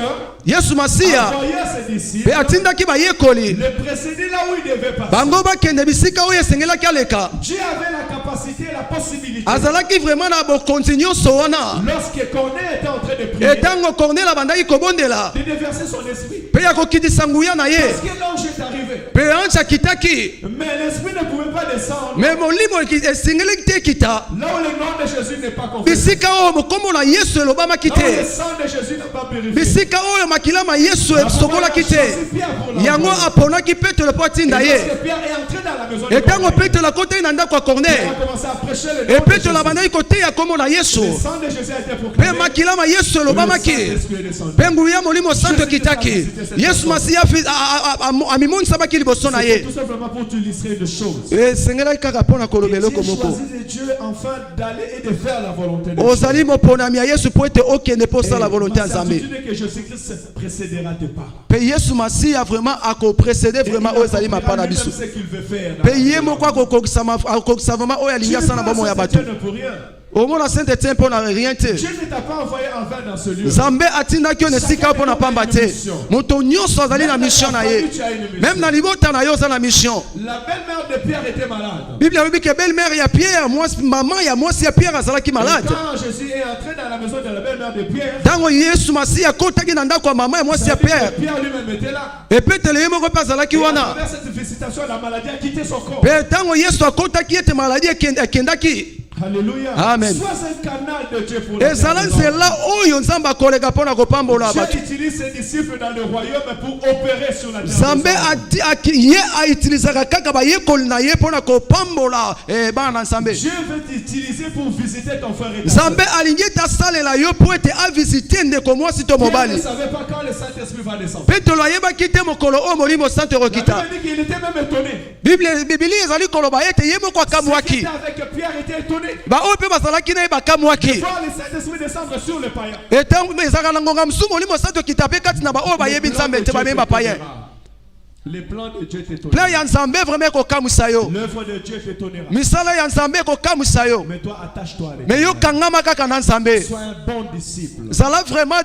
Yesu Masiya envoyait ses disciples mpe atindaki bayekoli le précéder là où il devait passer. bango bakende bisika oyo esengelaki aleka. Dieu avait la capacité capacité et la possibilité. azalaki vraiment na bokonzi nyonso wana Lorsque Corneille était en train de prier, etango Corneille abandaki kobondela de déverser son esprit. mpe ya kokitisa nguya na ye Parce que l'ange est arrivé. mpe ange akitaki Mais l'esprit ne pouvait pas descendre. me molimo esengeli te ekita Là où le nom de Jésus n'est pas confessé. bisika oyo mokombo na yesu elobamaki Là où le te sang de Jésus n'est pas purifié. bisika oyo makila ma yesu esokolaki te yango aponaki petelo mpo atinda ye Lorsque Pierre est entré dans la maison de etango Corneille, petelo akotaki na ndako ya il corneille a commencé à prêcher le nom de epetelo Jésus. abandaki koteya kombo na yesu Le sang de Jésus a été mpe proclamé. makila ma yesu Le elobamaki Saint-Esprit est descendu. mpe nguya ya molimo santo ekitaki yesu masiya amimonisabaki liboso na ye Tout simplement pour t'illustrer une chose. esengelaki kaka mpo na koloba Dieu eloko moko choisit de Dieu afin d'aller et de faire la volonté de Dieu. ozali moponami ya yesu mpo ete okende mpo osala volonté ya Ma nzambe certitude est que Jésus-Christ ne précédera tes pas. mpe yesu masiya vraiment akoprécéde vraiment oyo ezali mapa na biso ce qu'il veut faire. mpe ye moko akokokisa vraiment oyo alingi asala na bomoi ya bato Dieu ne peut rien. omona saint etienne mpo na rien te Dieu ne t'a pas envoyé en vain dans ce lieu. nzambe atindaki yo na esika mpo na pamba te moto nyonso azali na mission na ye meme na libota na yo oza na mission La belle-mère de Pierre était malade. bible elobi ke belle mère ya pierre mama ya mwasi ya pierre azalaki Et malade quand Jésus est entré dans la maison de la belle-mère de Pierre, ntango yesu masiya akotaki na ndako ya mama ya mwasi ya pierre Pierre lui-même était là. epetelo ye moko mpe azalaki Et à wana travers cette visitation, la maladie a quitté son corps. mpe ntango yesu akotaki ete maladi ekendaki Alléluia. Amen. Sois un canal de Dieu pour la ezala terre. nzela oyo nzambe akoleka mpo na kopambola bato Dieu utilise ses disciples dans le royaume pour opérer sur la terre. nzambe ye aitilizaka kaka bayekoli na ye mpo na kopambola bana na nzambe Dieu veut t'utiliser pour visiter ton frère et ta nzambe sœur. alingi ete asalela yo mpo ete avisite ndeko mwasi to Pierre ne mobali savait pas quand le Saint-Esprit va descendre. petelo ayebaki te mokolo oyo molimo santo La ekokita Bible dit qu'il était même étonné. bibili ezali koloba ete ye moko Ceux qui akamwaki étaient avec Pierre étaient étonnés. baoyo mpe bazalaki na ye bakamwaki Voir le Saint-Esprit descendre sur les païens. etango ezalaka na ngonga mosusu molimo santo ekita mpe kati na baoyo bayebi nzambe te babemi bapayen Les plans de Dieu plan t'étonnera. ya nzambe vraiment ekokamwisa yo L'œuvre de Dieu t'étonnera. misala ya nzambe ekokamwisa yo Mais toi, attache-toi avec me lui. yo kangama kaka na nzambe Sois un bon disciple. zala vraiment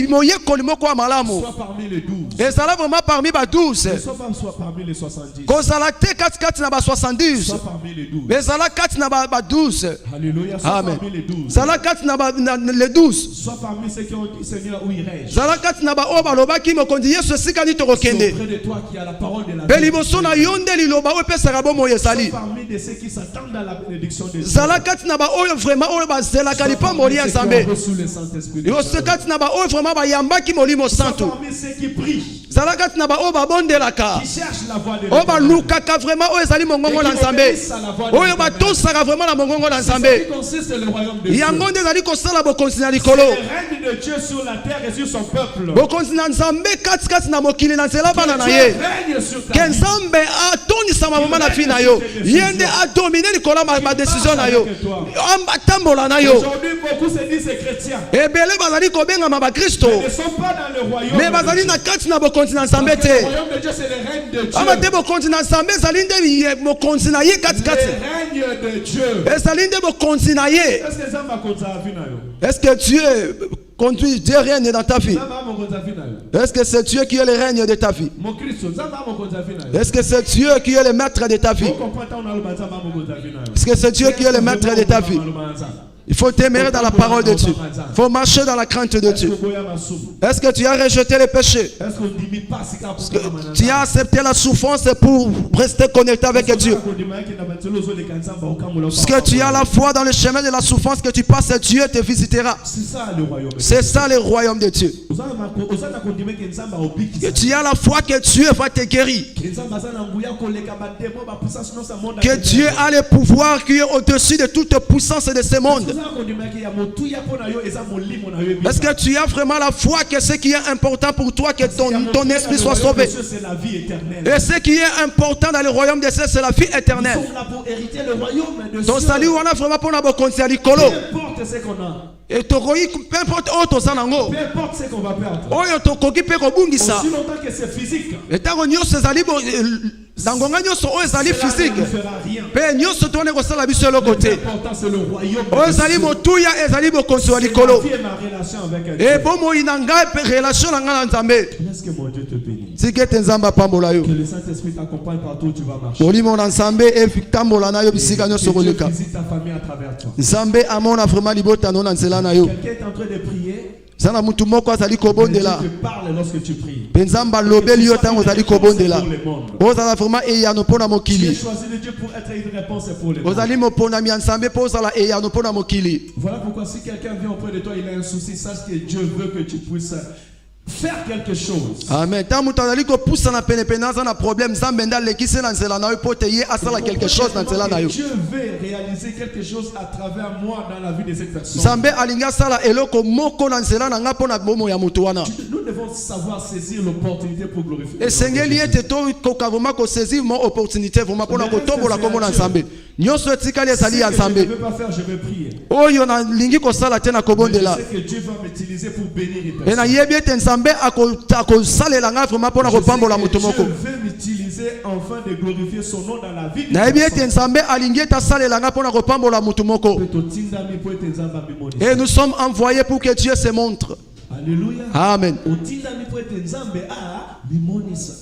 moyekoli moko ya malamu Sois parmi les 12. ezala vraiment parmi ba 12 Ne sois parmi les 70. kozala te katikati na ba 70 Sois parmi les 12. ezala kati na ba 12 Alléluia. Sois amen parmi les 12. zala kati na les 12 Sois parmi ceux qui ont dit Seigneur où irai-je. zala kati na baoyo balobaki mokonzi yesu esika nini C'est tokokende auprès de toi qui a la parole de la mpe vie. liboso na yo nde liloba oyo epesaka bomoi ezali Sois parmi de ceux qui s'attendent à la bénédiction de Dieu. zala kati na baoyo vraiment oyo bazelaka Sois lipamboli ya parmi ceux qui nzambe ont reçu le Saint-Esprit de yose Dieu. kati na baoyo vraiment bayambaki molimo Sois santo parmi ceux qui prient, zala kati na baoyo babondelaka qui cherchent la voix de oyo l'Éternel. balukaka vraiment oyo ezali mongongo na nzambe oyo batosaka vraiment na mongongo na C'est ce nzambe qui consiste le royaume de Dieu. yango nde ezali kosala bokonzi na C'est likolo le règne de Dieu sur la terre et sur son peuple. bokonzi na nzambe katikati na mokili na nzela bana na Dieu ye règne sur ta ke vie. nzambe atonisama mama na fi na yo ye nde adomine likolo ya badesizio na yo atambola na yo Aujourd'hui, beaucoup se disent chrétiens. ebele bazali kobengama bakristo Ils ne sont pas dans le royaume me de bazali Dieu. na kati na bokonzi na nzambe Parce que te le royaume de Dieu, c'est le règne de Dieu. aba te bokonzi na nzambe ezali nde mokonzi na ye Le katikati règne de Dieu. ezali nde bokonzi na ye Est-ce que ça va comme ça à vie, nayo? est-ce que Dieu conduit Dieu règne dans ta vie Ça va, mon comme ça, vie, nayo? est-ce que c'est Dieu qui est le règne de ta vie Mon Christ, ça va, mon comme ça, vie, nayo? est-ce que c'est Dieu qui est le maître de ta vie Vous comprenez, on a le bâtiment, mon comme ça, vie, nayo? est-ce que c'est Dieu qui est le maître de ta vie il faut t'aimer dans la parole de Dieu il faut marcher dans la crainte de Dieu est-ce que tu as rejeté les péchés Est-ce qu'on ne dit pas si tu as accepté la souffrance pour rester connecté avec Dieu est-ce que tu as la foi dans le chemin de la souffrance que tu passes Dieu te visitera C'est ça le royaume. c'est ça le royaume de Dieu que tu as la foi que Dieu va te guérir que Dieu a le pouvoir qui est au-dessus de toute puissance de ce monde. Est-ce que tu as vraiment la foi que ce qui est important pour toi, que ton esprit soit sauvé? Et ce qui est important dans le royaume de Dieu, c'est la vie éternelle. Ton salut, on a vraiment pour la bonne à l'icolo. Peu importe ce qu'on a. Et peu importe où tu es, Peu importe ce qu'on va perdre. oh, tu es Aussi longtemps que c'est physique. et tant que nous, Dangonga nyoso o ezali physique. ne fera rien. Pe nyoso tone ko sala biso lokote. L'important c'est le royaume. O ezali motuya ezali bokonzi wa likolo. C'est ma relation avec Et Dieu. bon mo inanga pe relation na ngana nzambe. Laisse que mon Dieu te bénisse. Tikete nzamba pambola yo. Que le Saint-Esprit t'accompagne partout où tu vas marcher. Molimo na nzambe e fitambola na yo bisika nyoso Que Dieu koleka. visite ta famille à travers toi. Nzambe amona vraiment libota no na nzela na yo. Quelqu'un est en train de prier. Sana mutu moko azali Mais Dieu kobondela. te parle lorsque tu pries. Penzamba lobeli yo tango azali kobondela. Pour les mondes. Ozala vraiment eyano pona Tu es mokili. choisi de Dieu pour être une réponse pour les mondes. Ozali mopona mi nzambe po ozala eyano pona mokili. Voilà pourquoi si quelqu'un vient auprès de toi, il a un souci, sache que Dieu veut que tu puisses faire quelque chose. Amen. Tant mutu azali ko poussa na pene pene na problème nzambe nda lekise na nzela na yo po te ye asala quelque chose na nzela na yo. Dieu veut réaliser quelque chose à travers moi dans la vie de cette personne. Nzambe alinga sala eloko moko na nzela na nga pona bomo ya mutu wana. Nous devons savoir saisir l'opportunité pour glorifier. Esengeli ete to koka vraiment ko saisir mon opportunité vraiment pona ko tombola kombo na nzambe. Nyonso etikali ezali ya Je ne nzambe. veux pas faire, je vais prier. Oyo na lingi ko sala te na Mais je kobondela. sais que Dieu va m'utiliser pour bénir une Et personne. na yebi ete nzambe ako salela nga vraiment pona ko pambola mutu moko. Dieu veut m'utiliser afin de glorifier son nom dans la vie de Na yebi ete personne. nzambe alingi ete asalela nga pona ko pambola mutu moko. Et nous sommes envoyés pour que Dieu se montre. Alléluia. Amen.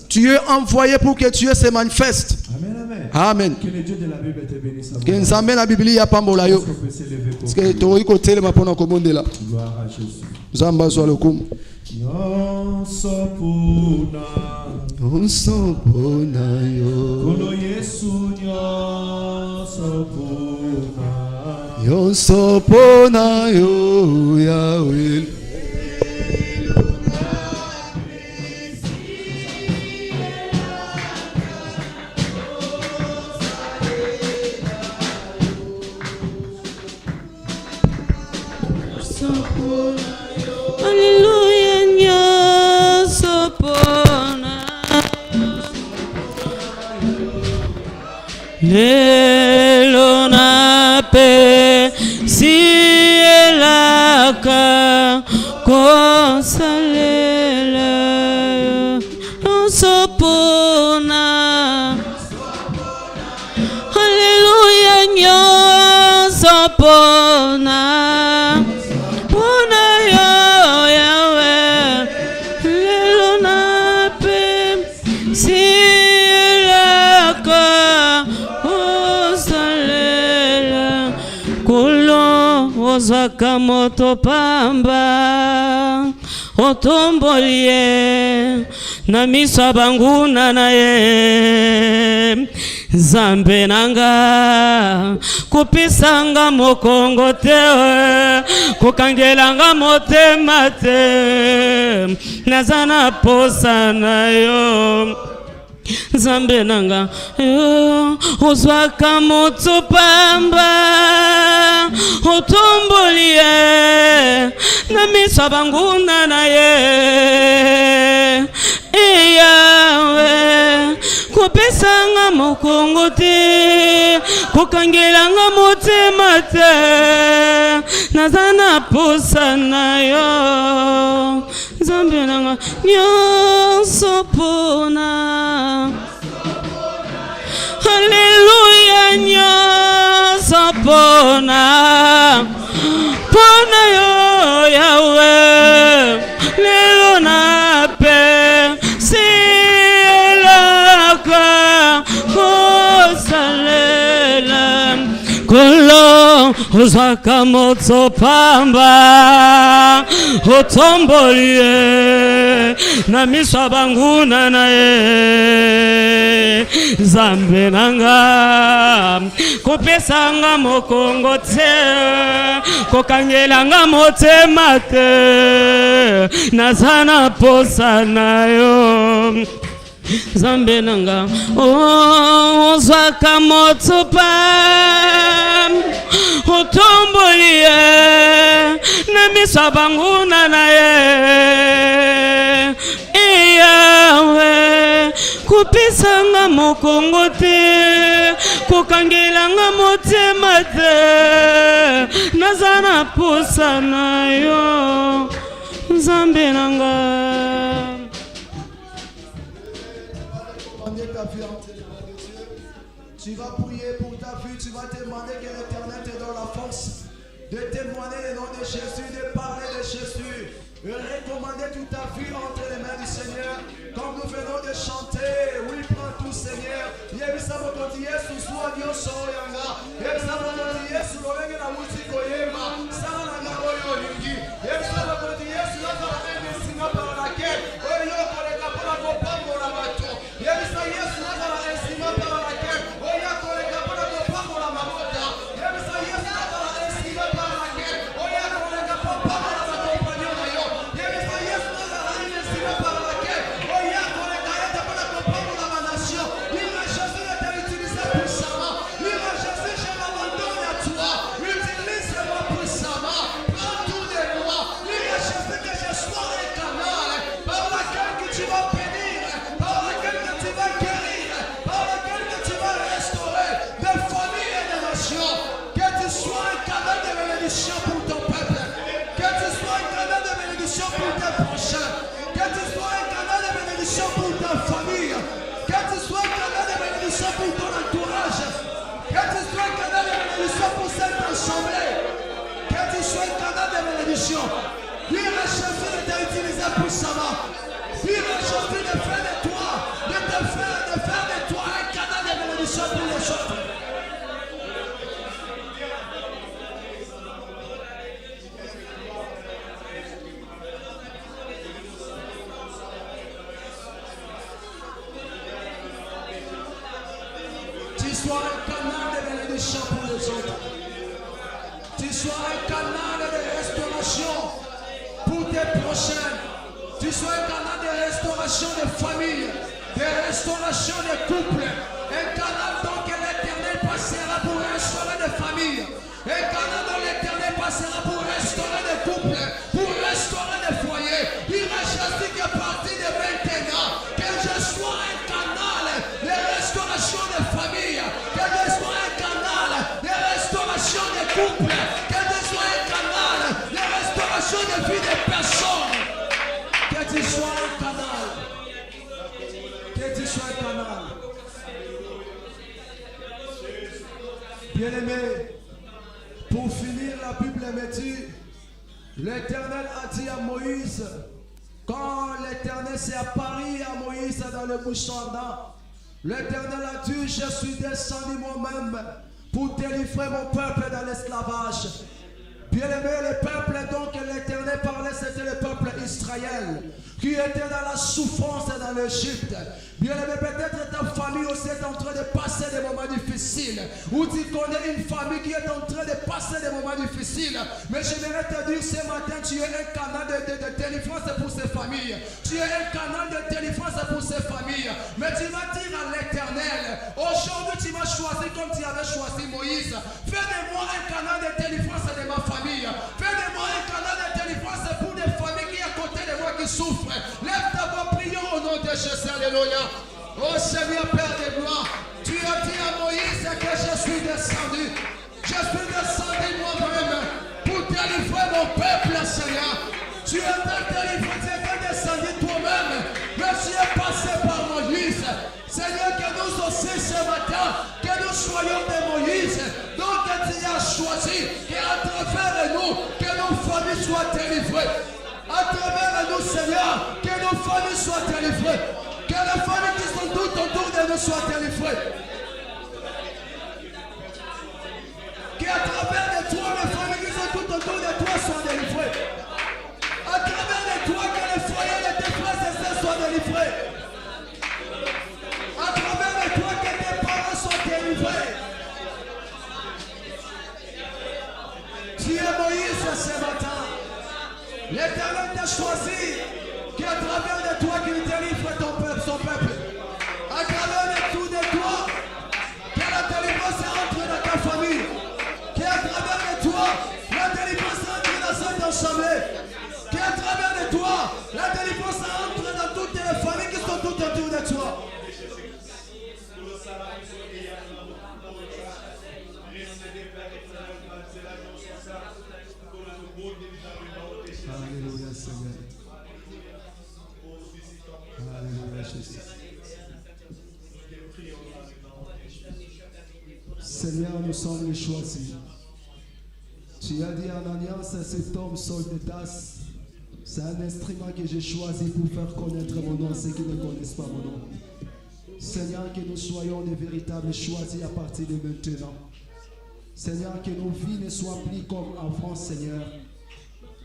Tu es envoyé pour que Dieu se manifeste. Amen, amen. Amen. Que le Dieu de la Bible te bénisse. Que nzambe na Biblia ya pambola yo. Est-ce qu'on peut s'élever pour Parce que to iko telema pona ko bondela. gloire à Jésus. Nzamba zo lokumu. Nyosopuna Onsopona yo. Kolo Yesu nyosopuna Yonsopona yo Yahweh. Alléluia, nyosopona. Lelo na pe sielaka konsalela nyosopona. Alléluia, nyosopona. Ozwaka moto pamba otombolie na miso ya banguna na ye Nzambe nanga kupisanga mokongo te kukangelanga motema te naza na posa na yo Nzambe nanga yo ozwaka moto pamba otombolie na miso ya banguna na ye Yawe kupesanga mokongo te kukangelanga motema te naza na posa na yo Nzambe nanga nyonso pona. Alléluia, nyonso pona. Pona yo Yahweh lelo na pe silaka kosalela kolo ozwaka moto pamba otombolie na miso ya banguna na ye Nzambe nanga kopesanga mokongo te kokangelanga motema te naza na posa na yo Nzambe nanga ozwaka moto pamba otombolie na miso ya banguna na ye Yawe kupisanga mokongo te kukangelanga motema te naza na posa na yo Nzambe nanga Tu vas prier pour ta vie, tu vas demander que l'Éternel te donne la force de témoigner le nom de Jésus, de parler de Jésus, de recommander toute ta vie entre les mains du Seigneur. Comme nous venons de chanter, oui, prends tout Seigneur. Yebisa mokoti Yesu soit Dieu so yanga. Yebisa mokoti Yesu lolenge na musiko yema. Sana na oyo lingi. Yebisa mokoti Yesu na ene singa par laquelle oyo koleka pona kopambo la bato. Yebisa Yesu na ene singa par laquelle oyo koleka pona kopambo la mabota. Yebisa Yesu na ene singa par laquelle oyo koleka pona kopambo la bakompagnon na yo. Yebisa Yesu na ene singa par laquelle oyo koleka ete pona kopambo la manation. Libre Jésus est utilisé puissamment. Libre Jésus, je m'abandonne à toi. Utilise-moi puissamment. Prends tout de moi. Libre Jésus, que je sois un canal par lequel que tu vas bénir, par lequel que tu vas guérir, par lequel que tu vas restaurer des familles et des nations. Que tu sois un canal de bénédiction pour ton peuple. Que tu sois un canal de bénédiction pour tes prochains. Que tu sois un canal de bénédiction pour ta famille. Que tu sois un canal de bénédiction pour ton entourage. Que tu sois un canal de bénédiction pour cette assemblée. Que tu sois un canal de bénédiction. Dire à Jésus de t'utiliser puissamment. Dire à Jésus de faire de toi, de faire de toi un canal de bénédiction pour les autres. Tu sois un canal de bénédiction pour les autres. Tu sois un canal de restauration pour tes prochains. Tu sois un canal de restauration des familles, de restauration des couples. Un canal dont l'Éternel passera pour restaurer des familles. Un canal dont l'Éternel passera pour restaurer des couples, pour restaurer des foyers. Il va Jésus qu'à partir de maintenant, que je sois un canal de restauration des familles, que je sois un canal de restauration des couples, que je sois un canal de restauration des vies des personnes. Que tu sois un canal. Que tu sois un canal. Bien-aimé, pour finir, la Bible me dit, l'Éternel a dit à Moïse, quand l'Éternel s'est apparu à Moïse dans le buisson ardent, l'Éternel a dit, je suis descendu moi-même pour délivrer mon peuple dans l'esclavage. Bien-aimé, le peuple dont l'Éternel parlait, c'était le peuple Israël, qui était dans la souffrance dans l'Égypte. Bien-aimé, peut-être ta famille aussi est en train de passer des moments difficiles, ou tu connais une famille qui est en train de passer des moments difficiles. Mais j'aimerais te dire ce matin, tu es un canal de délivrance pour ces familles. Tu es un canal de délivrance pour ces familles. Mais tu vas dire à l'Éternel, aujourd'hui tu m'as choisi comme tu avais choisi Moïse. Fais de moi un canal de délivrance de ma famille. Fais de moi un canal de délivrance pour des familles qui sont à côté de moi qui souffrent. Lève ta voix, prions au nom de Jésus. Alléluia. Oh Seigneur, Père de gloire, tu as dit à Moïse que je suis descendu. Je suis descendu moi-même pour délivrer mon peuple, Seigneur. Tu es délivré, tu es descendu toi-même. Mais tu es passé par Moïse. Seigneur, que nous aussi ce matin, que nous soyons de Moïse. Donc tu as choisi qu'à travers nous, que nos familles soient délivrées. À travers nous, Seigneur, que nos familles soient délivrées. Que les familles qui sont tout autour de nous soient délivrées. Qu'à travers de toi, les familles qui sont tout autour de toi soient délivrées. À travers de toi, que les foyers de tes frères et sœurs soient délivrés. À travers de toi, que tes parents soient délivrés. Tu es Moïse ce matin. L'Éternel t'a choisi, qu'à travers de toi qu'il délivre ton peuple, son peuple. À travers de tout de toi, que la délivrance entre dans ta famille. Qu'à travers de toi, la délivrance entre dans cette assemblée. Qu'à travers de toi, la délivrance entre dans toutes les familles qui sont tout autour de toi. Alléluia, Seigneur. Alléluia, Jésus. Seigneur, nous sommes les choisis. Tu as dit en alliance à cet homme Saul de Tarse, c'est un instrument que j'ai choisi pour faire connaître mon nom à ceux qui ne connaissent pas mon nom. Seigneur, que nous soyons des véritables choisis à partir de maintenant. Seigneur, que nos vies ne soient plus comme avant, Seigneur.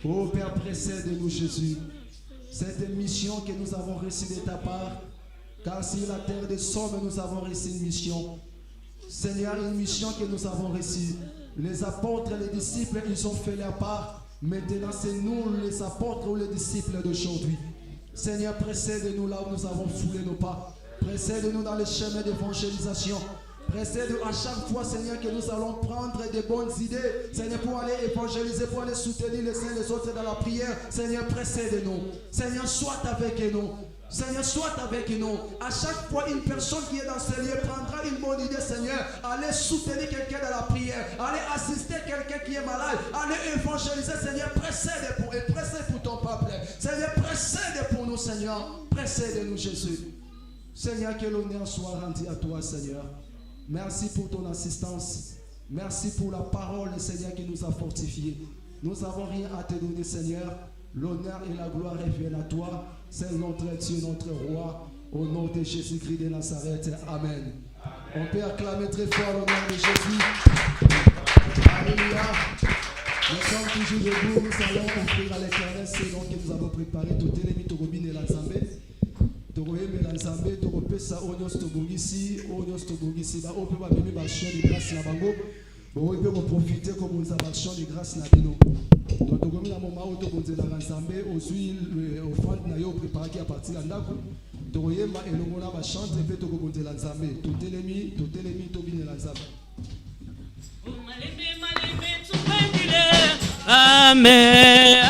Oh Père, précède-nous, Jésus. Cette mission que nous avons reçue de ta part, car sur la terre des sommes, nous avons reçu une mission. Seigneur, une mission que nous avons reçue. Les apôtres et les disciples, ils ont fait leur part. Maintenant, c'est nous, les apôtres ou les disciples d'aujourd'hui. Seigneur, précède-nous là où nous avons foulé nos pas. Précède-nous dans les chemins d'évangélisation. Précède-nous à chaque fois, Seigneur, que nous allons prendre des bonnes idées. Seigneur, pour aller évangéliser, pour aller soutenir les uns et les autres dans la prière. Seigneur, précède-nous. Seigneur, sois avec nous. Seigneur, sois avec nous. À chaque fois, une personne qui est dans ce lieu prendra une bonne idée, Seigneur. Allez soutenir quelqu'un dans la prière. Allez assister quelqu'un qui est malade. Allez évangéliser, Seigneur. Précède pour ton peuple. Seigneur, précède pour nous, Seigneur. Précède-nous, Jésus. Seigneur, que l'honneur soit rendu à toi, Seigneur. Merci pour ton assistance. Merci pour la parole, Seigneur, qui nous a fortifiés. Nous n'avons rien à te donner, Seigneur. L'honneur et la gloire reviennent à toi. C'est notre Dieu, notre roi. Au nom de Jésus-Christ de Nazareth. Amen. On peut acclamer très fort l'honneur de Jésus. Alléluia. Nous sommes toujours debout. Nous allons offrir à l'Éternel ce dont nous avons préparé. Tout est mis au robin et la Zambé. Tokoyembela Nzambe tokopesa onyos tobongisi ba ope ba bimi ba chant de grâce na bango bo ope ko profiter ko bonza ba chant de grâce na bino donc tokomi na moment o tobonzela Nzambe ozui offrande na yo préparé à partir de ndako tokoyemba elongo na ba chante pe tokobonzela Nzambe totelemi tobinela Nzambe. Amen.